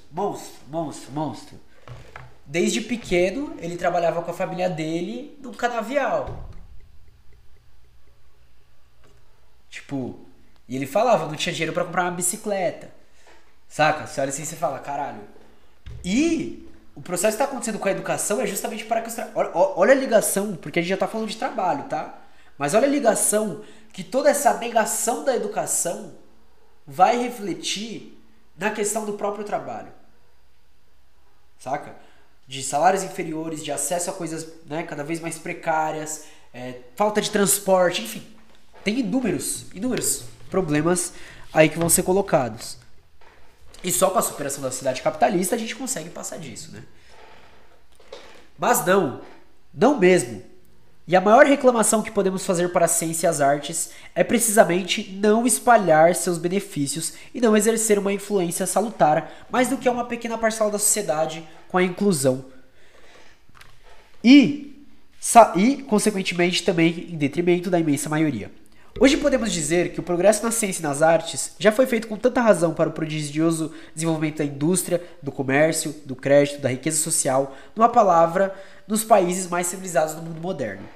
Desde pequeno, ele trabalhava com a família dele num canavial. Tipo, e ele falava, não tinha dinheiro pra comprar uma bicicleta, saca? Você olha assim e você fala, caralho. E o processo que está acontecendo com a educação é justamente para que olha a ligação, porque a gente já está falando de trabalho, tá? Mas olha a ligação que toda essa negação da educação vai refletir na questão do próprio trabalho. Saca? De salários inferiores, de acesso a coisas, né, cada vez mais precárias, falta de transporte, enfim. Tem inúmeros problemas aí que vão ser colocados. E só com a superação da sociedade capitalista a gente consegue passar disso, né? Mas não mesmo. E a maior reclamação que podemos fazer para a ciência e as artes é precisamente não espalhar seus benefícios e não exercer uma influência salutar mais do que uma pequena parcela da sociedade com a inclusão. E consequentemente, também em detrimento da imensa maioria. Hoje podemos dizer que o progresso na ciência e nas artes já foi feito com tanta razão para o prodigioso desenvolvimento da indústria, do comércio, do crédito, da riqueza social, numa palavra, nos países mais civilizados do mundo moderno.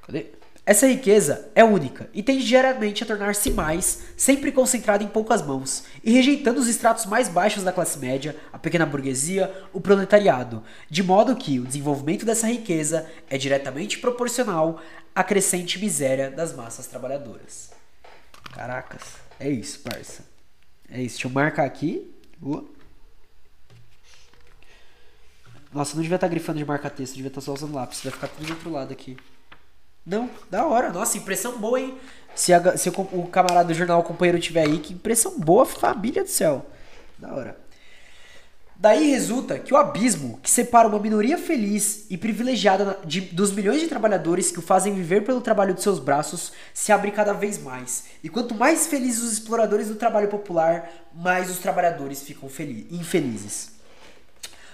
Cadê? Essa riqueza é única e tende diariamente a tornar-se mais, sempre concentrada em poucas mãos, e rejeitando os estratos mais baixos da classe média, a pequena burguesia, o proletariado, de modo que o desenvolvimento dessa riqueza é diretamente proporcional à crescente miséria das massas trabalhadoras. Caracas, é isso, parça. É isso, deixa eu marcar aqui. Nossa, não devia estar grifando de marca texto, devia estar só usando lápis, vai ficar tudo do outro lado aqui. Não, da hora. Nossa, impressão boa, hein? Se o camarada do jornal, o companheiro tiver aí, que impressão boa, família do céu. Da hora. Daí resulta que o abismo que separa uma minoria feliz e privilegiada dos milhões de trabalhadores que o fazem viver pelo trabalho de seus braços se abre cada vez mais. E quanto mais felizes os exploradores do trabalho popular, mais os trabalhadores ficam infelizes.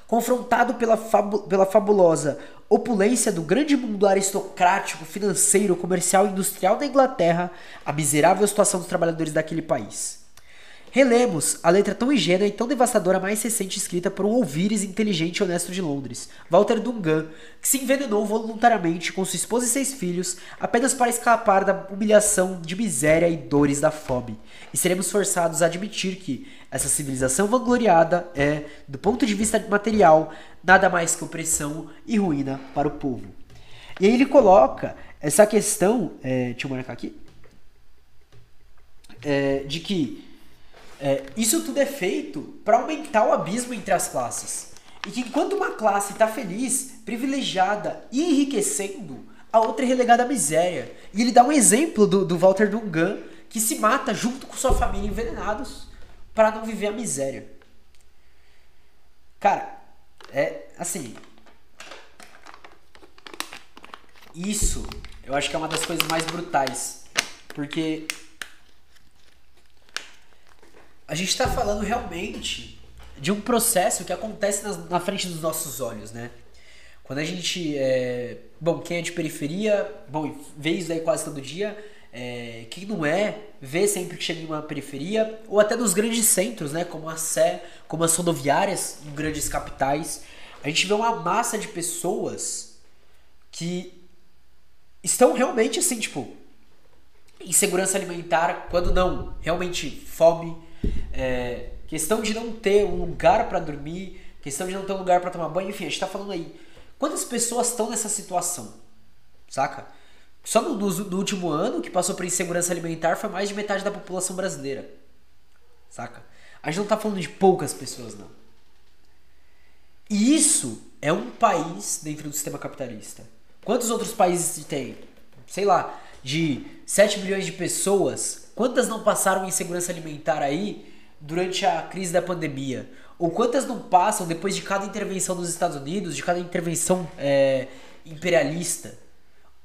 Confrontado pela fabulosa opulência do grande mundo aristocrático, financeiro, comercial e industrial da Inglaterra, a miserável situação dos trabalhadores daquele país. Relemos a letra tão ingênua e tão devastadora mais recente escrita por um ouvires inteligente e honesto de Londres, Walter Dungan, que se envenenou voluntariamente com sua esposa e 6 filhos apenas para escapar da humilhação de miséria e dores da fome. E seremos forçados a admitir que essa civilização vangloriada é, do ponto de vista material, nada mais que opressão e ruína para o povo. E aí ele coloca essa questão, deixa eu marcar aqui, de que isso tudo é feito para aumentar o abismo entre as classes. E que enquanto uma classe está feliz, privilegiada e enriquecendo, a outra é relegada à miséria. E ele dá um exemplo do Walter Dungan, que se mata junto com sua família envenenados para não viver a miséria. Cara, assim, isso eu acho que é uma das coisas mais brutais. Porque a gente está falando realmente de um processo que acontece na frente dos nossos olhos, né? Quando a gente... quem é de periferia, vê isso aí quase todo dia. Quem não vê sempre que chega em uma periferia, ou até nos grandes centros, né? Como a Sé, como as rodoviárias em grandes capitais. A gente vê uma massa de pessoas que estão realmente assim, tipo, insegurança alimentar, quando não, realmente fome, questão de não ter um lugar pra dormir, questão de não ter um lugar pra tomar banho, enfim, a gente tá falando aí. Quantas pessoas estão nessa situação? Saca? Só no último ano, que passou por insegurança alimentar, foi mais de metade da população brasileira. Saca? A gente não tá falando de poucas pessoas, não. E isso é um país dentro do sistema capitalista. Quantos outros países tem? Sei lá, de 7 milhões de pessoas, quantas não passaram insegurança alimentar aí durante a crise da pandemia? Ou quantas não passam depois de cada intervenção dos Estados Unidos, de cada intervenção imperialista?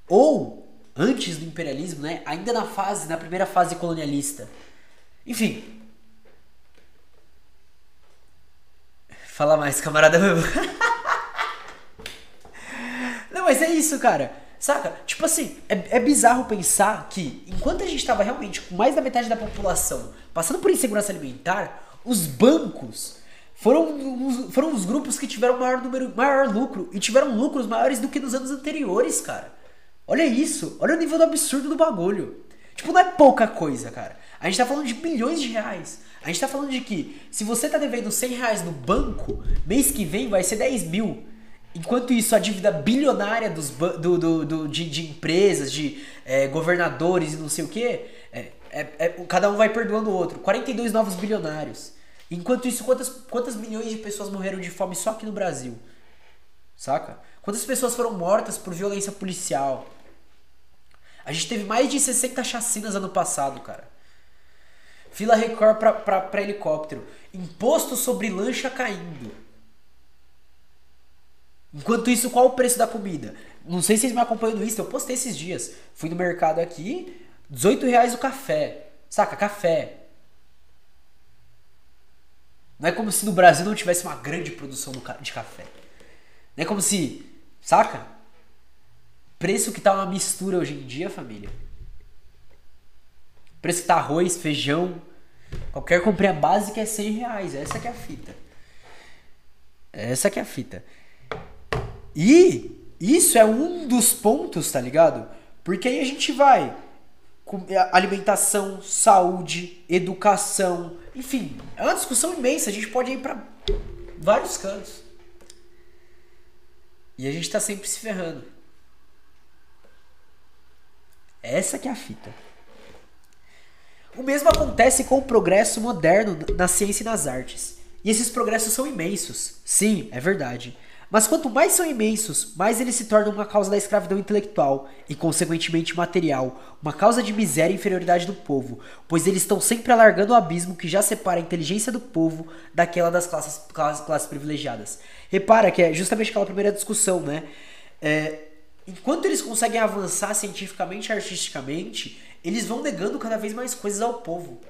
Ou antes do imperialismo, né? Ainda na primeira fase colonialista. Enfim. Fala mais, camarada meu. Não, mas é isso, cara. Saca? Tipo assim, é bizarro pensar que enquanto a gente tava realmente com mais da metade da população passando por insegurança alimentar, os bancos foram os grupos que tiveram maior lucro e tiveram lucros maiores do que nos anos anteriores, cara. Olha isso, olha o nível do absurdo do bagulho. Tipo, não é pouca coisa, cara. A gente tá falando de bilhões de reais. A gente tá falando de que se você tá devendo 100 reais no banco, mês que vem vai ser 10 mil. Enquanto isso, a dívida bilionária de empresas, de governadores e não sei o que, cada um vai perdoando o outro. 42 novos bilionários. Enquanto isso, quantas milhões de pessoas morreram de fome só aqui no Brasil? Saca? Quantas pessoas foram mortas por violência policial? A gente teve mais de 60 chacinas ano passado, cara. Fila Record pra helicóptero. Imposto sobre lancha caindo. Enquanto isso, qual o preço da comida? Não sei se vocês me acompanham no Insta, eu postei esses dias. Fui no mercado aqui, 18 reais o café. Saca? Café. Não é como se no Brasil não tivesse uma grande produção de café. Não é como se... Saca? Preço que tá uma mistura hoje em dia, família. Preço que tá arroz, feijão. Qualquer comprinha básica é 100 reais. Essa que é a fita. Essa que é a fita. E isso é um dos pontos, tá ligado? Porque aí a gente vai alimentação, saúde, educação, enfim, é uma discussão imensa, a gente pode ir para vários cantos. E a gente tá sempre se ferrando. Essa que é a fita. O mesmo acontece com o progresso moderno na ciência e nas artes. E esses progressos são imensos. Sim, é verdade. Mas quanto mais são imensos, mais eles se tornam uma causa da escravidão intelectual e, consequentemente, material, uma causa de miséria e inferioridade do povo, pois eles estão sempre alargando o abismo que já separa a inteligência do povo daquela das classes privilegiadas. Repara que é justamente aquela primeira discussão, né? Enquanto eles conseguem avançar cientificamente e artisticamente, eles vão negando cada vez mais coisas ao povo.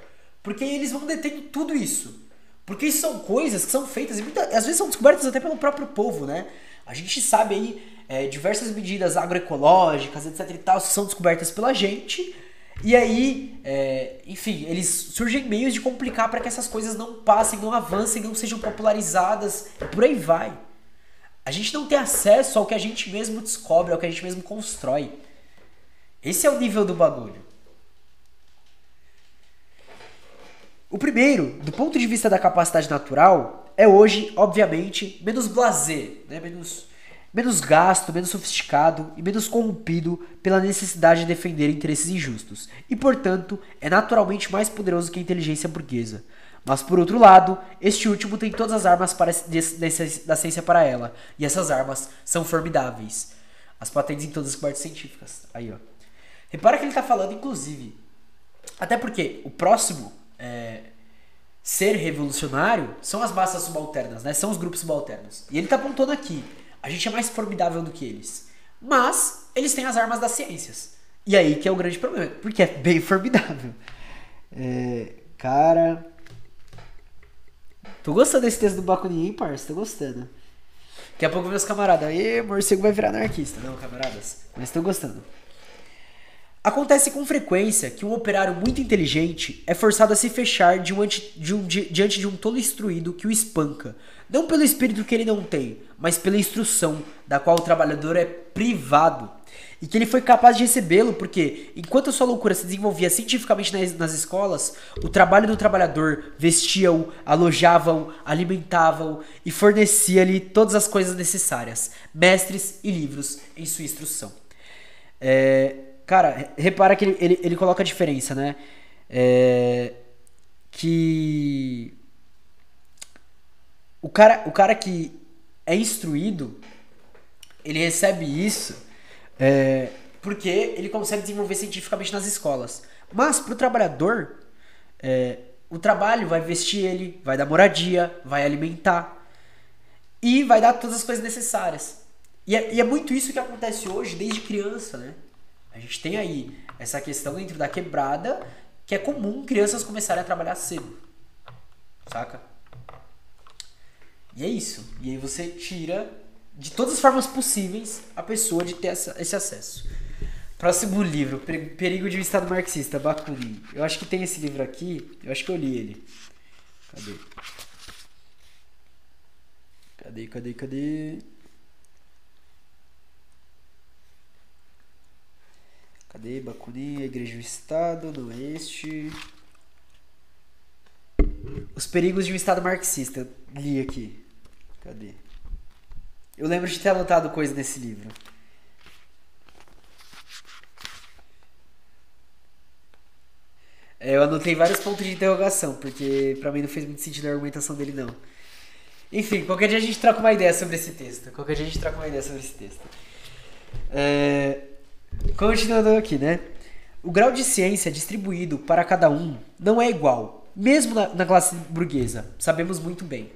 Porque eles vão detendo tudo isso. Porque isso são coisas que são feitas, e às vezes são descobertas até pelo próprio povo, né? A gente sabe aí diversas medidas agroecológicas, etc e tal, que são descobertas pela gente. E aí, enfim, eles surgem meios de complicar para que essas coisas não passem, não avancem, não sejam popularizadas, e por aí vai. A gente não tem acesso ao que a gente mesmo descobre, ao que a gente mesmo constrói. Esse é o nível do bagulho. O primeiro, do ponto de vista da capacidade natural, é hoje, obviamente, menos blasé, né? menos gasto, menos sofisticado e menos corrompido pela necessidade de defender interesses injustos. E, portanto, é naturalmente mais poderoso que a inteligência burguesa. Mas, por outro lado, este último tem todas as armas da ciência para ela. E essas armas são formidáveis. As patentes em todas as partes científicas. Aí, ó. Repara que ele está falando, inclusive. Até porque o próximo ser revolucionário são as massas subalternas, né? São os grupos subalternos. E ele está apontando aqui. A gente é mais formidável do que eles. Mas eles têm as armas das ciências. E aí que é o grande problema. Porque é bem formidável. Cara... Tô gostando desse texto do Bakunin, hein, parça? Tô gostando. Daqui a pouco meus camaradas... Ê, morcego vai virar anarquista. Não, camaradas. Mas tô gostando. Acontece com frequência que um operário muito inteligente é forçado a se fechar diante de um tolo instruído que o espanca, não pelo espírito que ele não tem, mas pela instrução da qual o trabalhador é privado, e que ele foi capaz de recebê-lo porque, enquanto a sua loucura se desenvolvia cientificamente nas escolas, o trabalho do trabalhador vestia-o, alojava-o, alimentava-o e fornecia-lhe todas as coisas necessárias, mestres e livros em sua instrução. Cara, repara que ele coloca a diferença, né? Que o cara que é instruído, ele recebe isso porque ele consegue desenvolver cientificamente nas escolas. Mas pro trabalhador, o trabalho vai vestir ele, vai dar moradia, vai alimentar e vai dar todas as coisas necessárias. E é muito isso que acontece hoje desde criança, né? A gente tem aí essa questão dentro da quebrada que é comum crianças começarem a trabalhar cedo. Saca? E é isso. E aí você tira de todas as formas possíveis a pessoa de ter esse acesso. Próximo livro, Perigo de um Estado Marxista, Bakunin. Eu acho que tem esse livro aqui. Eu acho que eu li ele. Cadê? Cadê? Bakunin, a Igreja e o Estado, não é este. Os Perigos de um Estado Marxista. Li aqui. Cadê? Eu lembro de ter anotado coisa nesse livro. Eu anotei vários pontos de interrogação, porque pra mim não fez muito sentido a argumentação dele, não. Enfim, qualquer dia a gente troca uma ideia sobre esse texto. Continuando aqui, né? O grau de ciência distribuído para cada um não é igual, mesmo na classe burguesa, sabemos muito bem.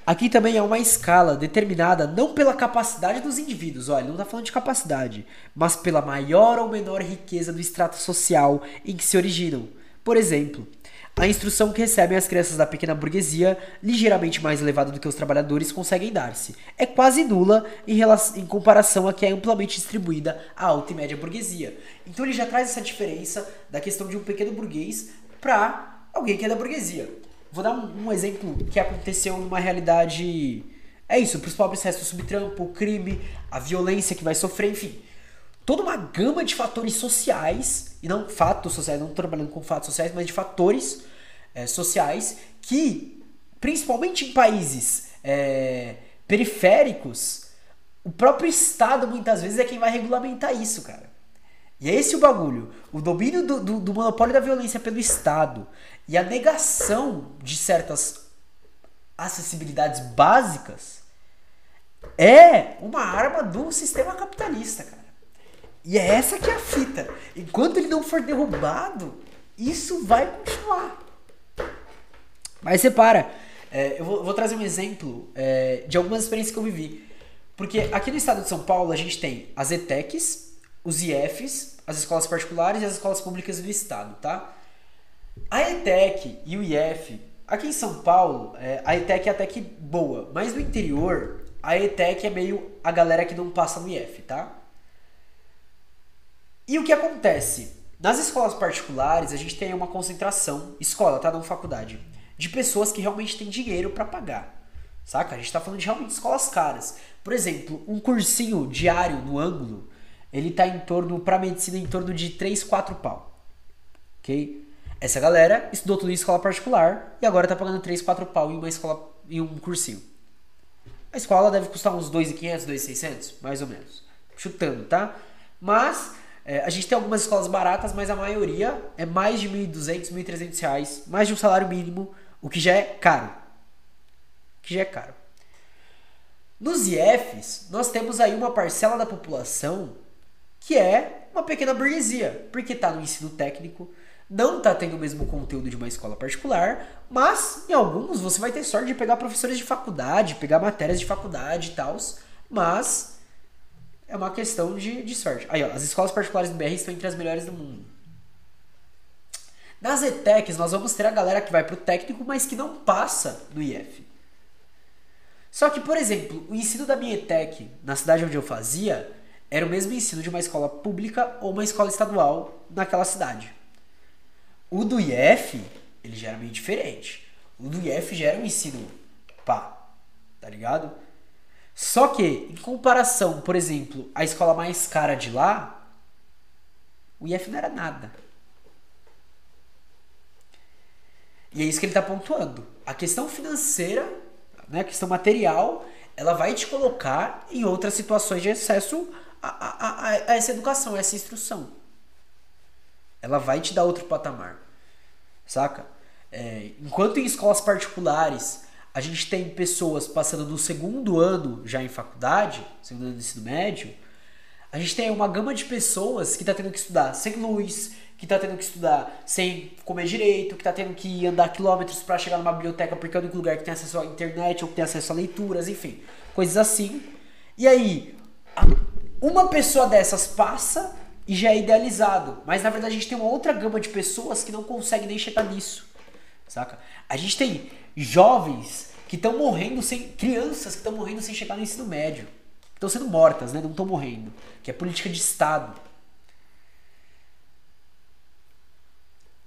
Aqui também há uma escala determinada não pela capacidade dos indivíduos, olha, ele não está falando de capacidade, mas pela maior ou menor riqueza do extrato social em que se originam. Por exemplo, a instrução que recebem as crianças da pequena burguesia, ligeiramente mais elevada do que os trabalhadores conseguem dar-se, é quase nula em comparação à que é amplamente distribuída a alta e média burguesia. Então ele já traz essa diferença da questão de um pequeno burguês para alguém que é da burguesia. Vou dar um exemplo que aconteceu numa realidade É isso, pros pobres resta o subtrampo, o crime, a violência que vai sofrer, enfim. Toda uma gama de fatores sociais, e não fatos sociais, não trabalhando com fatos sociais, mas de fatores sociais que, principalmente em países periféricos, o próprio Estado muitas vezes é quem vai regulamentar isso, cara. E é esse o bagulho. O domínio do monopólio da violência pelo Estado e a negação de certas acessibilidades básicas é uma arma do sistema capitalista, cara. E é essa que é a fita. Enquanto ele não for derrubado, isso vai continuar. Mas repara, eu vou trazer um exemplo de algumas experiências que eu vivi. Porque aqui no estado de São Paulo a gente tem as ETECs, os IFs, as escolas particulares e as escolas públicas do estado, tá? A ETEC e o IF, aqui em São Paulo, a ETEC é até que boa, mas no interior, a ETEC é meio a galera que não passa no IF, tá? E o que acontece? Nas escolas particulares, a gente tem uma concentração, escola, tá? Não faculdade, de pessoas que realmente têm dinheiro pra pagar. Saca? A gente tá falando de realmente escolas caras. Por exemplo, um cursinho diário no ângulo, ele tá em torno, pra medicina, em torno de 3, 4 pau. Ok? Essa galera estudou tudo em escola particular e agora tá pagando 3, 4 pau em uma escola, em um cursinho. A escola deve custar uns 2.500, 2.600, mais ou menos. Chutando, tá? Mas a gente tem algumas escolas baratas, mas a maioria é mais de 1.200, 1.300 reais, mais de um salário mínimo, o que já é caro. Nos IFs, nós temos aí uma parcela da população que é uma pequena burguesia, porque está no ensino técnico, não está tendo o mesmo conteúdo de uma escola particular, mas em alguns você vai ter sorte de pegar professores de faculdade, pegar matérias de faculdade e tal, mas é uma questão de sorte. Aí, ó, as escolas particulares do BR estão entre as melhores do mundo. Nas ETECs, nós vamos ter a galera que vai pro técnico, mas que não passa no IF. Só que, por exemplo, o ensino da minha ETEC, na cidade onde eu fazia, era o mesmo ensino de uma escola pública ou uma escola estadual naquela cidade. O do IF, ele já era meio diferente. O do IF já era um ensino pá, tá ligado? Só que, em comparação, por exemplo, à escola mais cara de lá, o IF não era nada. E é isso que ele está pontuando. A questão financeira, né, a questão material, ela vai te colocar em outras situações de acesso a essa educação, a essa instrução. Ela vai te dar outro patamar. Saca? Enquanto em escolas particulares a gente tem pessoas passando no segundo ano já em faculdade, segundo ano do ensino médio, a gente tem uma gama de pessoas que está tendo que estudar sem luz, que está tendo que estudar sem comer direito, que está tendo que andar quilômetros para chegar numa biblioteca porque é o único lugar que tem acesso à internet ou que tem acesso a leituras, enfim, coisas assim. E aí, uma pessoa dessas passa e já é idealizado, mas na verdade a gente tem uma outra gama de pessoas que não consegue nem chegar nisso, saca? A gente tem jovens que estão morrendo crianças que estão morrendo sem chegar no ensino médio, estão sendo mortas, né? Não estão morrendo, que é política de Estado.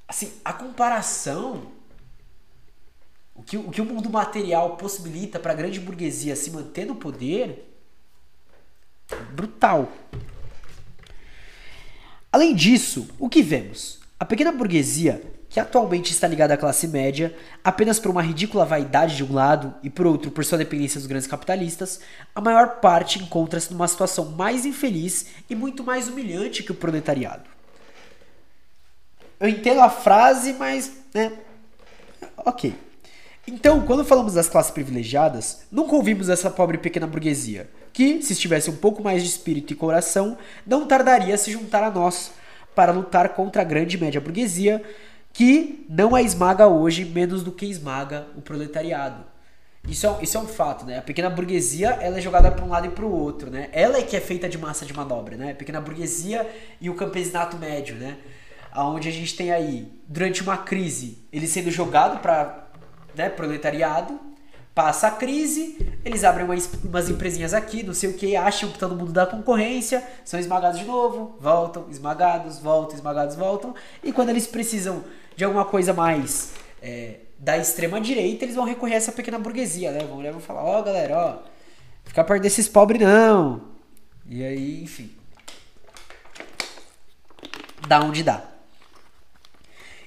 Assim, a comparação, o que o mundo material possibilita para a grande burguesia se manter no poder, é brutal. Além disso, o que vemos? A pequena burguesia, que atualmente está ligada à classe média, apenas por uma ridícula vaidade de um lado e por outro por sua dependência dos grandes capitalistas, a maior parte encontra-se numa situação mais infeliz e muito mais humilhante que o proletariado. Eu entendo a frase, mas, né, ok. Então, quando falamos das classes privilegiadas, nunca ouvimos essa pobre pequena burguesia, que, se estivesse um pouco mais de espírito e coração, não tardaria a se juntar a nós para lutar contra a grande e média burguesia, que não a esmaga hoje menos do que esmaga o proletariado. Isso é um fato, né? A pequena burguesia, ela é jogada para um lado e para o outro, né? Ela é que é feita de massa de manobra, né? A pequena burguesia e o campesinato médio, né? Onde a gente tem aí, durante uma crise, ele sendo jogado para, né, proletariado, passa a crise, eles abrem umas empresinhas aqui, não sei o que, acham que estão no mundo da concorrência, são esmagados de novo, voltam, esmagados, voltam, esmagados, voltam, e quando eles precisam de alguma coisa mais da extrema direita, eles vão recorrer a essa pequena burguesia, né? Vão olhar e vão falar, ó, galera, ó, ficar perto desses pobres não. E aí, enfim, dá onde dá.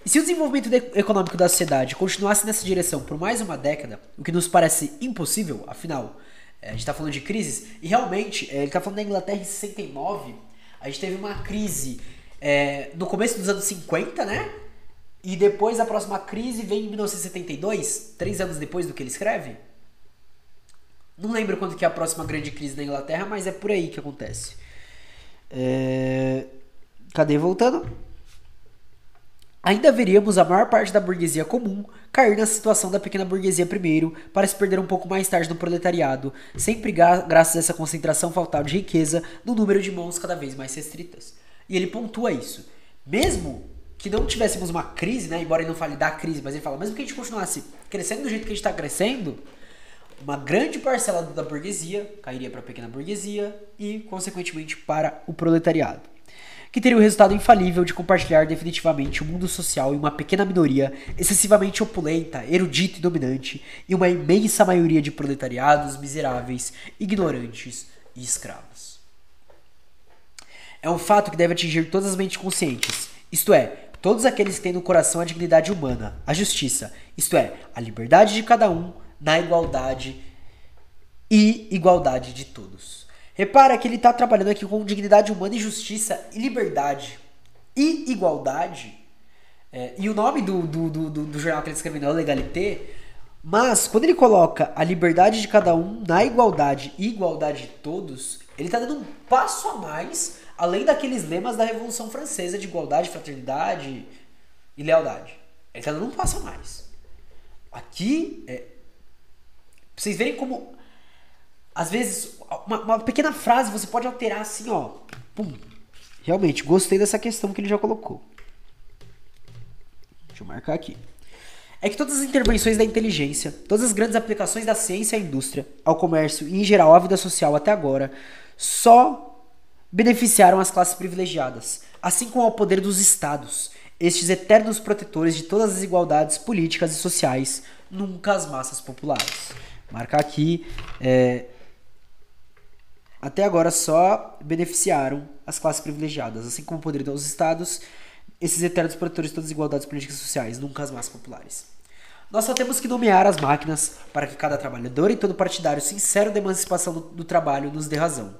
E se o desenvolvimento econômico da sociedade continuasse nessa direção por mais uma década, o que nos parece impossível, afinal, a gente tá falando de crises, e realmente, ele tá falando da Inglaterra em 69, a gente teve uma crise no começo dos anos 50, né? E depois a próxima crise vem em 1972, 3 anos depois do que ele escreve. Não lembro quando que é a próxima grande crise da Inglaterra, mas é por aí que acontece. Cadê? Voltando. Ainda veríamos a maior parte da burguesia comum cair na situação da pequena burguesia primeiro, para se perder um pouco mais tarde no proletariado, sempre graças a essa concentração fatal de riqueza no número de mãos cada vez mais restritas. E ele pontua isso. Mesmo que não tivéssemos uma crise, né, embora ele não fale da crise, mas ele fala, mesmo que a gente continuasse crescendo do jeito que a gente está crescendo, uma grande parcela da burguesia cairia para a pequena burguesia e, consequentemente, para o proletariado, que teria o resultado infalível de compartilhar definitivamente o mundo social em uma pequena minoria excessivamente opulenta, erudita e dominante, e uma imensa maioria de proletariados miseráveis, ignorantes e escravos. É um fato que deve atingir todas as mentes conscientes, isto é, todos aqueles que têm no coração a dignidade humana, a justiça, isto é, a liberdade de cada um, na igualdade e igualdade de todos. Repara que ele está trabalhando aqui com dignidade humana e justiça e liberdade e igualdade. E o nome do jornal que ele escreveu é Legalité. Mas quando ele coloca a liberdade de cada um na igualdade e igualdade de todos, ele está dando um passo a mais, além daqueles lemas da Revolução Francesa de igualdade, fraternidade e lealdade. Ele está dando um passo a mais. Aqui, pra vocês verem como, às vezes, uma pequena frase você pode alterar assim, ó. Pum. Realmente, gostei dessa questão que ele já colocou. Deixa eu marcar aqui. É que todas as intervenções da inteligência, todas as grandes aplicações da ciência à indústria, ao comércio e, em geral, à vida social até agora, só beneficiaram as classes privilegiadas, assim como ao poder dos estados, estes eternos protetores de todas as igualdades políticas e sociais, nunca as massas populares. Marcar aqui, até agora só beneficiaram as classes privilegiadas, assim como o poder dos estados, esses eternos protetores de todas as igualdades políticas e sociais, nunca as massas populares. Nós só temos que nomear as máquinas para que cada trabalhador e todo partidário sincero da emancipação do trabalho nos dê razão.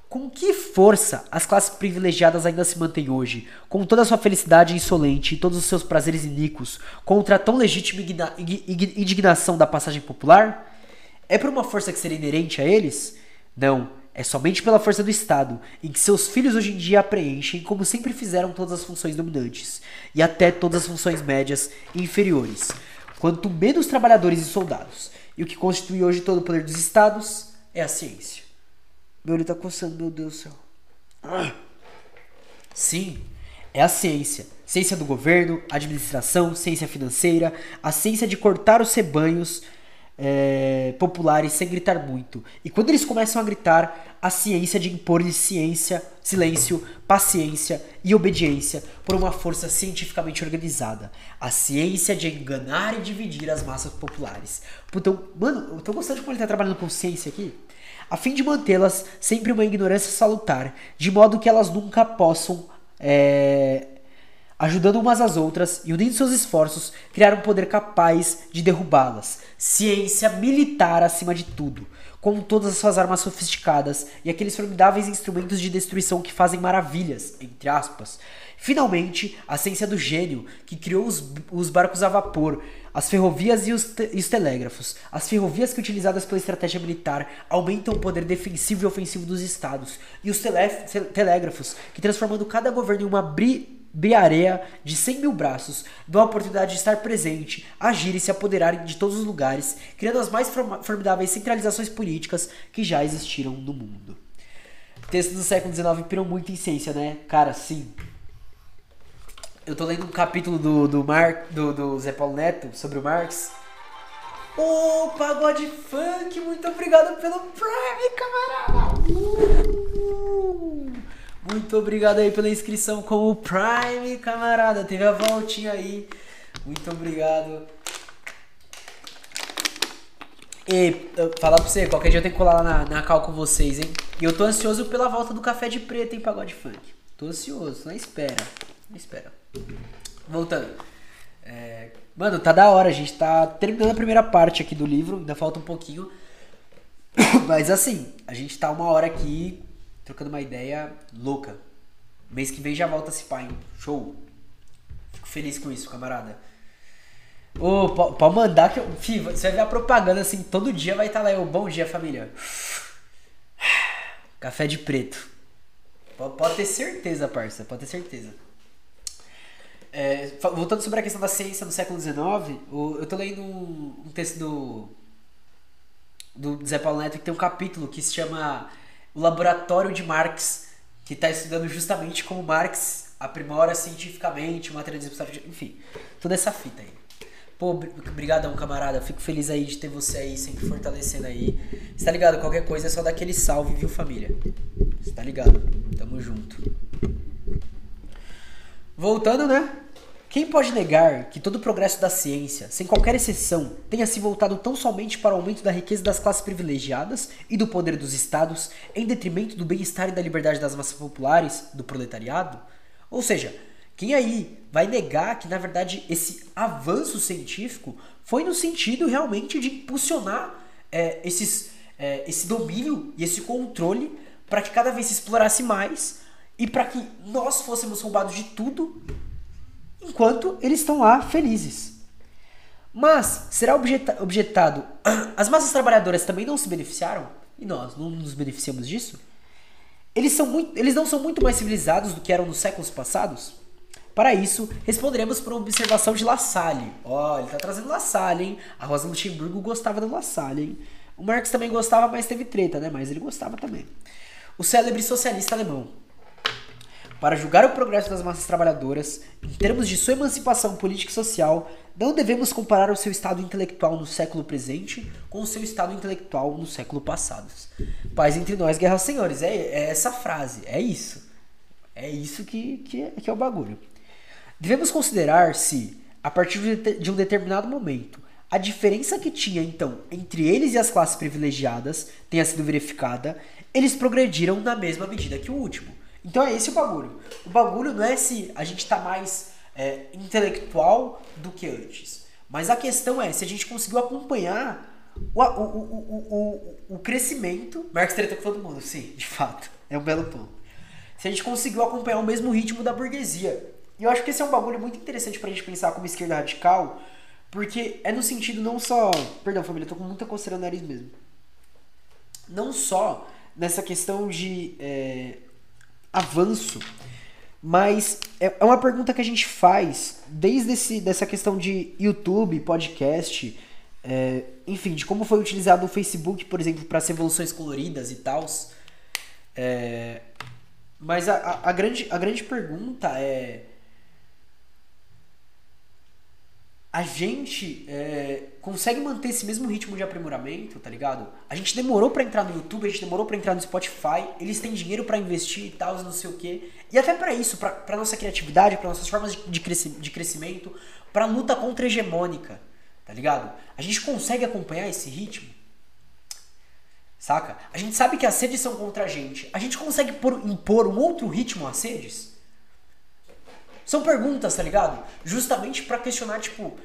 Com que força as classes privilegiadas ainda se mantêm hoje, com toda a sua felicidade insolente e todos os seus prazeres iníquos, contra a tão legítima indignação da passagem popular? É por uma força que seria inerente a eles? Não, é somente pela força do Estado, em que seus filhos hoje em dia a preenchem como sempre fizeram todas as funções dominantes, e até todas as funções médias e inferiores. Quanto menos trabalhadores e soldados, e o que constitui hoje todo o poder dos Estados é a ciência. Meu olho tá coçando, meu Deus do céu. Sim, é a ciência. Ciência do governo, administração, ciência financeira, a ciência de cortar os rebanhos populares sem gritar muito. E quando eles começam a gritar, a ciência de impor-lhes ciência, silêncio, paciência e obediência por uma força cientificamente organizada. A ciência de enganar e dividir as massas populares. Então, mano, eu tô gostando de como ele tá trabalhando com ciência aqui. A fim de mantê-las sempre uma ignorância salutar, de modo que elas nunca possam, ajudando umas às outras e unindo seus esforços, criar um poder capaz de derrubá-las. Ciência militar acima de tudo, com todas as suas armas sofisticadas e aqueles formidáveis instrumentos de destruição que fazem maravilhas, entre aspas. Finalmente, a ciência do gênio, que criou os barcos a vapor, as ferrovias e os telégrafos. As ferrovias que, utilizadas pela estratégia militar, aumentam o poder defensivo e ofensivo dos estados. E os telégrafos, que, transformando cada governo em uma briareia de 100 mil braços, dão a oportunidade de estar presente, agir e se apoderarem de todos os lugares, criando as mais formidáveis centralizações políticas que já existiram no mundo. Textos do século XIX piram muito em ciência, né? Cara, sim. Eu tô lendo um capítulo do Zé Paulo Neto sobre o Marx. Ô, Pagode Funk, muito obrigado pelo Prime, camarada! Muito obrigado aí pela inscrição com o Prime, camarada. Teve a voltinha aí. Muito obrigado. E falar pra você, qualquer dia eu tenho que colar lá na cal com vocês, hein? E eu tô ansioso pela volta do Café de Preto, hein, Pagode Funk. Tô ansioso, na espera. Na espera. Voltando. Mano, tá da hora, a gente tá terminando a primeira parte aqui do livro, ainda falta um pouquinho. Mas assim, a gente tá 1 hora aqui trocando uma ideia louca. Mês que vem já volta esse pai, hein? Show. Fico feliz com isso, camarada. Ô, pode mandar que eu... Fih, você vai ver a propaganda assim, todo dia vai estar lá. Bom dia, família. Café de Preto. Pode ter certeza, parça. Pode ter certeza. Voltando sobre a questão da ciência no século XIX, eu tô lendo um texto do Zé Paulo Neto que tem um capítulo que se chama O Laboratório de Marx, que está estudando justamente como Marx aprimora cientificamente o materialismo histórico, enfim, toda essa fita aí. Pô, brigadão, camarada, fico feliz aí de ter você aí, sempre fortalecendo aí. Você tá ligado? Qualquer coisa é só dar aquele salve, viu, família? Você tá ligado? Tamo junto. Voltando, né? Quem pode negar que todo o progresso da ciência, sem qualquer exceção, tenha se voltado tão somente para o aumento da riqueza das classes privilegiadas e do poder dos estados, em detrimento do bem-estar e da liberdade das massas populares, do proletariado? Ou seja, quem aí vai negar que, na verdade, esse avanço científico foi no sentido realmente de impulsionar esse domínio e esse controle para que cada vez se explorasse mais e para que nós fôssemos roubados de tudo enquanto eles estão lá felizes. Mas, será objetado, as massas trabalhadoras também não se beneficiaram? E nós não nos beneficiamos disso? Eles não são muito mais civilizados do que eram nos séculos passados? Para isso, responderemos por uma observação de La Salle. Ó, ele tá trazendo La Salle, hein? A Rosa Luxemburgo gostava da La Salle, hein? O Marx também gostava, mas teve treta, né? Mas ele gostava também. O célebre socialista alemão. Para julgar o progresso das massas trabalhadoras, em termos de sua emancipação política e social, não devemos comparar o seu estado intelectual no século presente com o seu estado intelectual no século passado. Paz entre nós, guerra aos senhores. É essa frase, é isso. É isso que é o bagulho. Devemos considerar se, a partir de um determinado momento, a diferença que tinha, então, entre eles e as classes privilegiadas tenha sido verificada, eles progrediram na mesma medida que o último. Então é esse o bagulho. O bagulho não é se a gente tá mais intelectual do que antes. Mas a questão é se a gente conseguiu acompanhar o crescimento. Marx treta com todo mundo, sim, de fato. É um belo ponto. Se a gente conseguiu acompanhar o mesmo ritmo da burguesia. E eu acho que esse é um bagulho muito interessante pra gente pensar como esquerda radical, porque é no sentido não só... Perdão, família, eu tô com muita coceira no nariz mesmo. Não só nessa questão de avanço, mas é uma pergunta que a gente faz desde dessa questão de YouTube, podcast, enfim, de como foi utilizado o Facebook, por exemplo, para as revoluções coloridas e tal. Mas a grande pergunta é: a gente consegue manter esse mesmo ritmo de aprimoramento, tá ligado? A gente demorou pra entrar no YouTube, a gente demorou pra entrar no Spotify, eles têm dinheiro pra investir e tal, não sei o quê. E até pra isso, pra nossa criatividade, pra nossas formas de crescimento, pra luta contra-hegemônica, tá ligado? A gente consegue acompanhar esse ritmo? Saca? A gente sabe que as sedes são contra a gente. A gente consegue impor um outro ritmo às sedes? São perguntas, tá ligado? Justamente pra questionar, tipo,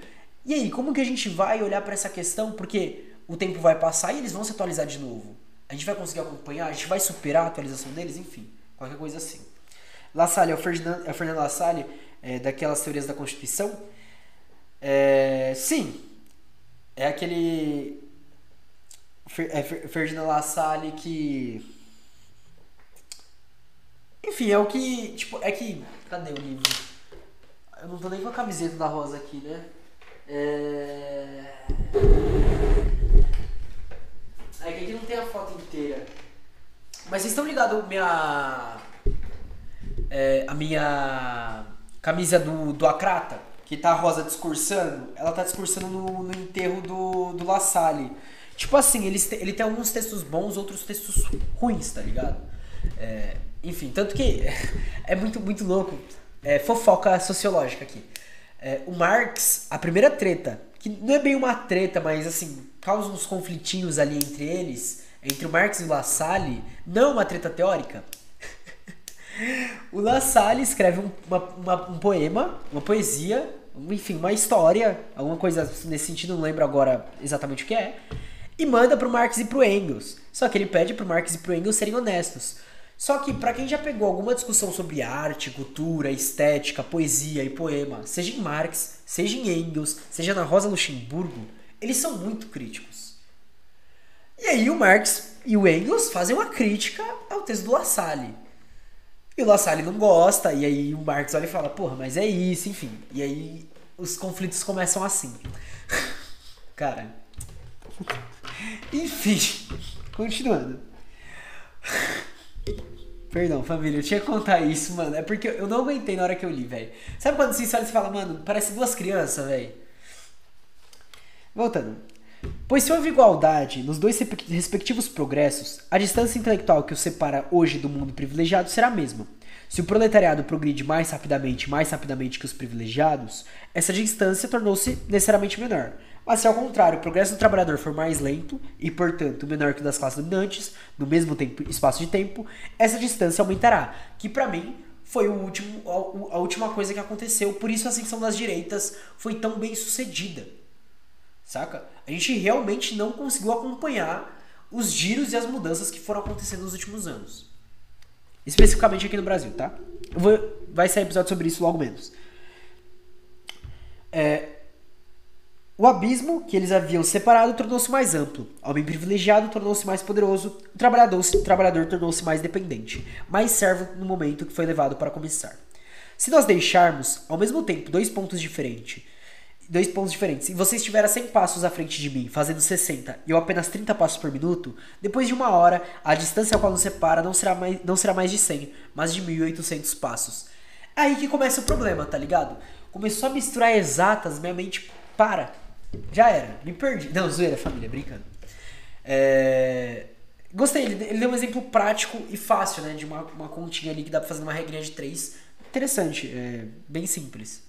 e aí, como que a gente vai olhar pra essa questão? Porque o tempo vai passar e eles vão se atualizar de novo. A gente vai conseguir acompanhar? A gente vai superar a atualização deles? Enfim, qualquer coisa assim. La Salle, é o Fernando La Salle, daquelas teorias da Constituição. Sim, é aquele Ferdinand La Salle que... Enfim, é o que... Tipo, é que... Cadê o livro? Eu não tô nem com a camiseta da Rosa aqui, né? É que aqui não tem a foto inteira. Mas vocês estão ligados a minha camisa do Acrata? Que tá a Rosa discursando? Ela tá discursando no enterro do La Salle. Tipo assim, ele tem alguns textos bons, outros textos ruins, tá ligado? Enfim, tanto que é muito, muito louco. Fofoca sociológica aqui. O Marx, a primeira treta que não é bem uma treta, mas assim, causa uns conflitinhos ali entre eles, entre o Marx e o La Salle, não uma treta teórica. O La Salle escreve um poema, uma poesia, enfim, uma história, alguma coisa nesse sentido, não lembro agora exatamente o que é, e manda pro Marx e pro Engels. Só que ele pede pro Marx e pro Engels serem honestos. Só que pra quem já pegou alguma discussão sobre arte, cultura, estética, poesia e poema, seja em Marx, seja em Engels, seja na Rosa Luxemburgo, eles são muito críticos. E aí o Marx e o Engels fazem uma crítica ao texto do La Salle. E o La Salle não gosta, e aí o Marx olha e fala, porra, mas é isso, enfim. E aí os conflitos começam assim. Cara. Enfim, continuando. Perdão, família, eu tinha que contar isso, mano. É porque eu não aguentei na hora que eu li, velho. Sabe quando você olha e fala, mano, parece duas crianças, velho? Voltando. Pois se houve igualdade nos dois respectivos progressos, a distância intelectual que os separa hoje do mundo privilegiado será a mesma. Se o proletariado progride mais rapidamente que os privilegiados, essa distância tornou-se necessariamente menor. Mas se ao contrário o progresso do trabalhador for mais lento e, portanto, menor que o das classes dominantes, no mesmo espaço de tempo, essa distância aumentará, que pra mim foi a última coisa que aconteceu, por isso a ascensão das direitas foi tão bem sucedida. Saca? A gente realmente não conseguiu acompanhar os giros e as mudanças que foram acontecendo nos últimos anos. Especificamente aqui no Brasil, tá? Vai sair episódio sobre isso logo menos. O abismo que eles haviam separado tornou-se mais amplo. O homem privilegiado tornou-se mais poderoso. O trabalhador tornou-se mais dependente. Mais servo no momento que foi levado para começar. Se nós deixarmos, ao mesmo tempo, dois pontos diferentes, e você estiver a 100 passos à frente de mim, fazendo 60 e eu apenas 30 passos por minuto, depois de uma hora, a distância a qual nos separa não será mais de 100, mas de 1800 passos. É aí que começa o problema, tá ligado? Começou a misturar exatas, minha mente para. Já era, me perdi. Não, zoeira, família, brincando. Gostei, ele deu um exemplo prático e fácil, né? De uma continha ali que dá pra fazer uma regrinha de 3. Interessante, bem simples.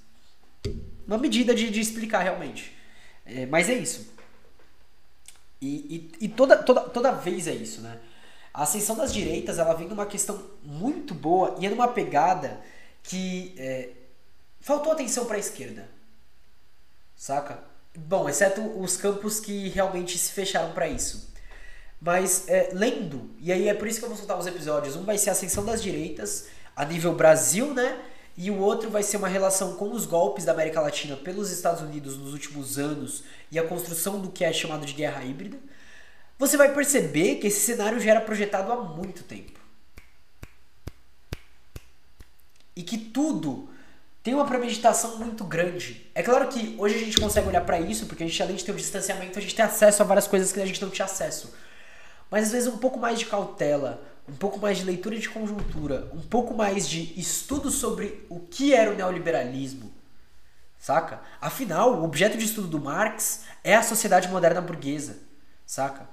Uma medida de explicar realmente. Mas é isso. E toda vez é isso, né? A ascensão das direitas, ela vem numa questão muito boa e é numa pegada que faltou atenção para a esquerda. Saca? Bom, exceto os campos que realmente se fecharam para isso. Mas lendo, e aí é por isso que eu vou soltar os episódios. Um vai ser a ascensão das direitas a nível Brasil, né? E o outro vai ser uma relação com os golpes da América Latina pelos Estados Unidos nos últimos anos e a construção do que é chamado de guerra híbrida. Você vai perceber que esse cenário já era projetado há muito tempo. E que tudo tem uma premeditação muito grande. É claro que hoje a gente consegue olhar pra isso, porque a gente, além de ter um distanciamento, a gente tem acesso a várias coisas que a gente não tinha acesso. Mas às vezes um pouco mais de cautela, um pouco mais de leitura de conjuntura, um pouco mais de estudo sobre o que era o neoliberalismo, saca? Afinal, o objeto de estudo do Marx é a sociedade moderna burguesa, saca?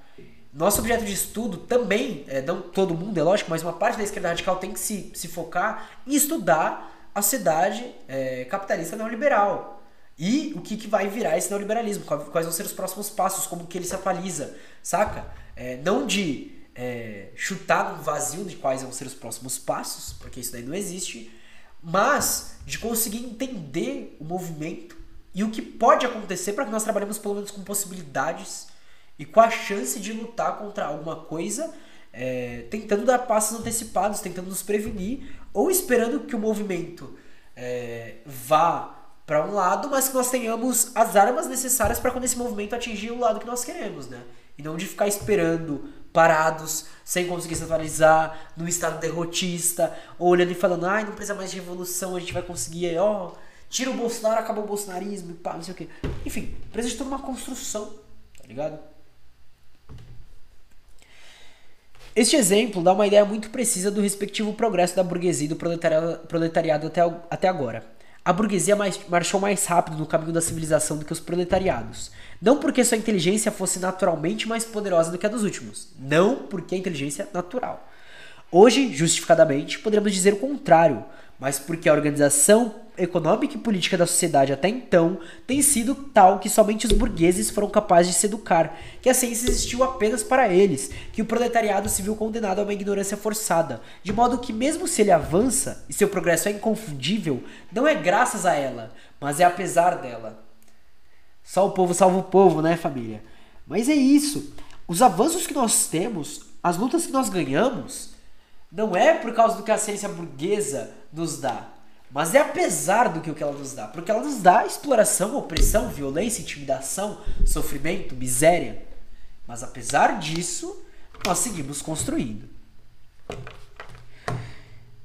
Nosso objeto de estudo também, não todo mundo, é lógico, mas uma parte da esquerda radical tem que se focar em estudar a sociedade capitalista neoliberal. E o que vai virar esse neoliberalismo, quais vão ser os próximos passos, como que ele se atualiza, saca? Não de chutar no vazio de quais vão ser os próximos passos, porque isso daí não existe, mas de conseguir entender o movimento e o que pode acontecer para que nós trabalhemos pelo menos com possibilidades e com a chance de lutar contra alguma coisa, tentando dar passos antecipados, tentando nos prevenir, ou esperando que o movimento vá para um lado, mas que nós tenhamos as armas necessárias para quando esse movimento atingir o lado que nós queremos, né? E não de ficar esperando, parados, sem conseguir se atualizar, num estado derrotista, ou olhando e falando, não precisa mais de revolução, a gente vai conseguir, tira o Bolsonaro, acabou o bolsonarismo, pá, não sei o quê. Enfim, precisa de toda uma construção, tá ligado? Este exemplo dá uma ideia muito precisa do respectivo progresso da burguesia e do proletariado até agora. A burguesia marchou mais rápido no caminho da civilização do que os proletariados. Não porque sua inteligência fosse naturalmente mais poderosa do que a dos últimos. Não porque a inteligência é natural. Hoje, justificadamente, poderíamos dizer o contrário. mas porque a organização econômica e política da sociedade até então tem sido tal que somente os burgueses foram capazes de se educar, que a ciência existiu apenas para eles, que o proletariado se viu condenado a uma ignorância forçada, de modo que mesmo se ele avança e seu progresso é inconfundível, não é graças a ela, mas é apesar dela. Só o povo salva o povo, né, família? Mas é isso. Os avanços que nós temos, as lutas que nós ganhamos, não é por causa do que a ciência burguesa nos dá, mas é apesar do que ela nos dá. Porque ela nos dá exploração, opressão, violência, intimidação, sofrimento, miséria. Mas apesar disso, nós seguimos construindo.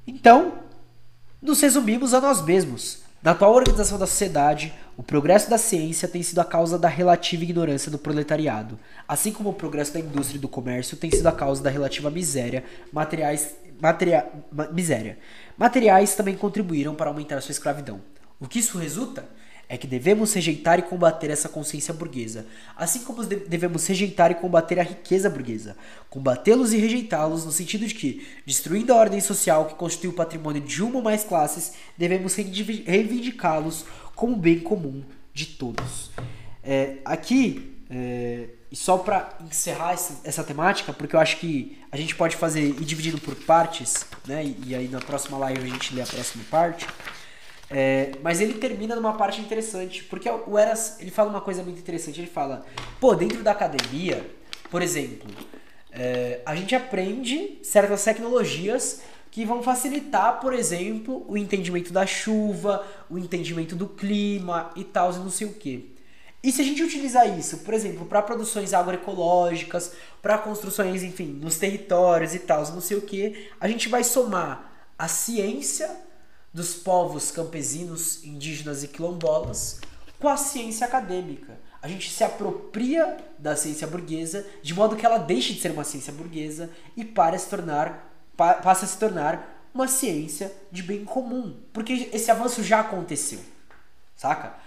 Então, nos resumimos a nós mesmos. Na atual organização da sociedade, o progresso da ciência tem sido a causa da relativa ignorância do proletariado, assim como o progresso da indústria e do comércio tem sido a causa da relativa miséria. Materiais também contribuíram para aumentar sua escravidão. O que isso resulta é que devemos rejeitar e combater essa consciência burguesa, assim como devemos rejeitar e combater a riqueza burguesa, combatê-los e rejeitá-los no sentido de que, destruindo a ordem social que constitui o patrimônio de uma ou mais classes, devemos reivindicá-los como bem comum de todos. E só para encerrar essa temática, porque eu acho que a gente pode ir dividindo por partes, né? E aí na próxima live a gente lê a próxima parte. Mas ele termina numa parte interessante, porque o Eras, ele fala uma coisa muito interessante. Ele fala, dentro da academia, por exemplo, a gente aprende certas tecnologias que vão facilitar, por exemplo, o entendimento da chuva, o entendimento do clima e tal, e não sei o quê. E se a gente utilizar isso, por exemplo, para produções agroecológicas, para construções, enfim, nos territórios e tal, não sei o quê, a gente vai somar a ciência dos povos campesinos, indígenas e quilombolas com a ciência acadêmica. A gente se apropria da ciência burguesa de modo que ela deixe de ser uma ciência burguesa e passe a se tornar uma ciência de bem comum. Porque esse avanço já aconteceu, saca?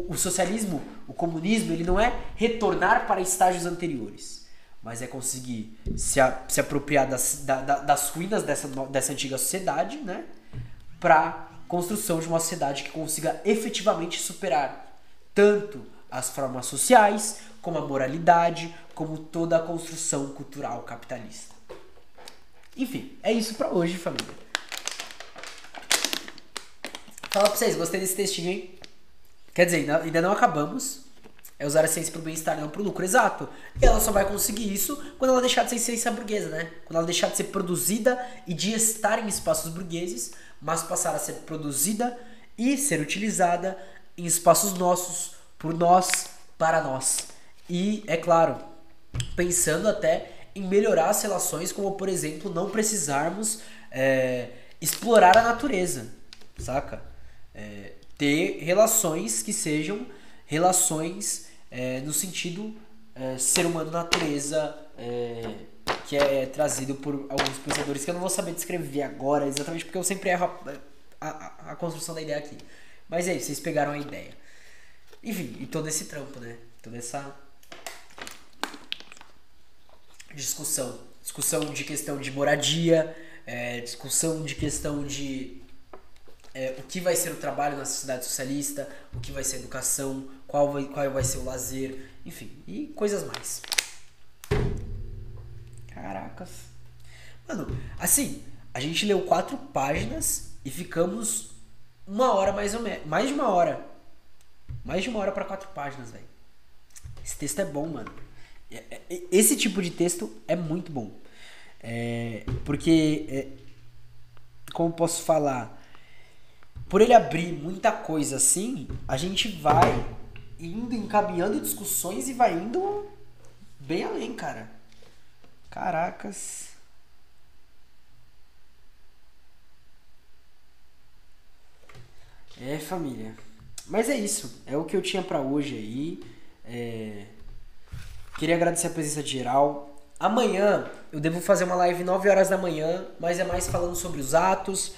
O socialismo, o comunismo, ele não é retornar para estágios anteriores, mas é conseguir se apropriar das ruínas dessa antiga sociedade, né, para construção de uma sociedade que consiga efetivamente superar tanto as formas sociais, como a moralidade, como toda a construção cultural capitalista. Enfim, é isso pra hoje, família. Fala pra vocês, gostei desse textinho, hein? Quer dizer, ainda não acabamos. É usar a ciência pro bem-estar e não pro lucro, exato. E ela só vai conseguir isso quando ela deixar de ser ciência burguesa, né? Quando ela deixar de ser produzida e de estar em espaços burgueses, mas passar a ser produzida e ser utilizada em espaços nossos, por nós, para nós. E, é claro, pensando até em melhorar as relações, como, por exemplo, não precisarmos explorar a natureza, saca? Ter relações que sejam relações no sentido ser humano-natureza, que é trazido por alguns pensadores que eu não vou saber descrever agora, exatamente porque eu sempre erro a construção da ideia aqui. Mas é isso, vocês pegaram a ideia. Enfim, e todo esse trampo, né? Toda essa discussão de questão de moradia, discussão de questão de o que vai ser o trabalho na sociedade socialista, o que vai ser a educação, qual vai ser o lazer, enfim, e coisas mais. Caracas. Mano, assim, a gente leu 4 páginas e ficamos 1 hora mais ou menos, mais de 1 hora. Mais de 1 hora para 4 páginas, velho. Esse texto é bom, mano. Esse tipo de texto é muito bom. Porque, como posso falar, por ele abrir muita coisa assim, a gente vai indo, encaminhando discussões e vai indo bem além, cara. Caracas. Família. Mas é isso. É o que eu tinha pra hoje aí. Queria agradecer a presença de geral. Amanhã eu devo fazer uma live 9 horas da manhã, mas é mais falando sobre os atos.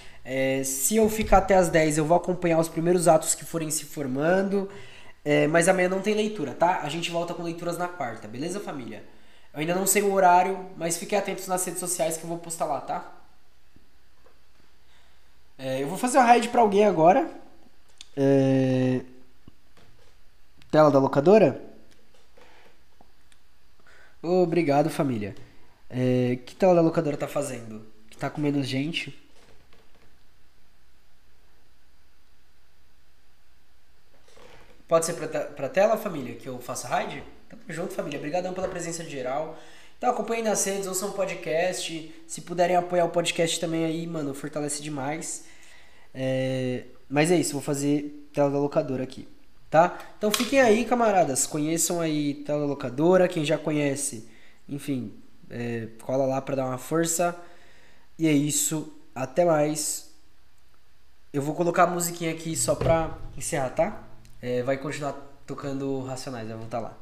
Se eu ficar até as 10, eu vou acompanhar os primeiros atos que forem se formando. Mas amanhã não tem leitura, tá? A gente volta com leituras na quarta, beleza, família? Eu ainda não sei o horário, mas fiquem atentos nas redes sociais que eu vou postar lá, tá? Eu vou fazer uma raid pra alguém agora. É, Tela da locadora? Obrigado, família. Que tela da locadora tá fazendo? Que tá com menos gente? Pode ser pra tela, família, que eu faça raid? Tamo junto, família. Obrigadão pela presença de geral. Então acompanhem nas redes, ouçam o podcast. Se puderem apoiar o podcast também aí, mano, fortalece demais. Mas é isso, vou fazer tela da locadora aqui, tá? Então fiquem aí, camaradas. Conheçam aí tela da locadora. Quem já conhece, enfim, cola lá pra dar uma força. E é isso. Até mais. Eu vou colocar a musiquinha aqui só pra encerrar, tá? Vai continuar tocando Racionais, vai voltar lá.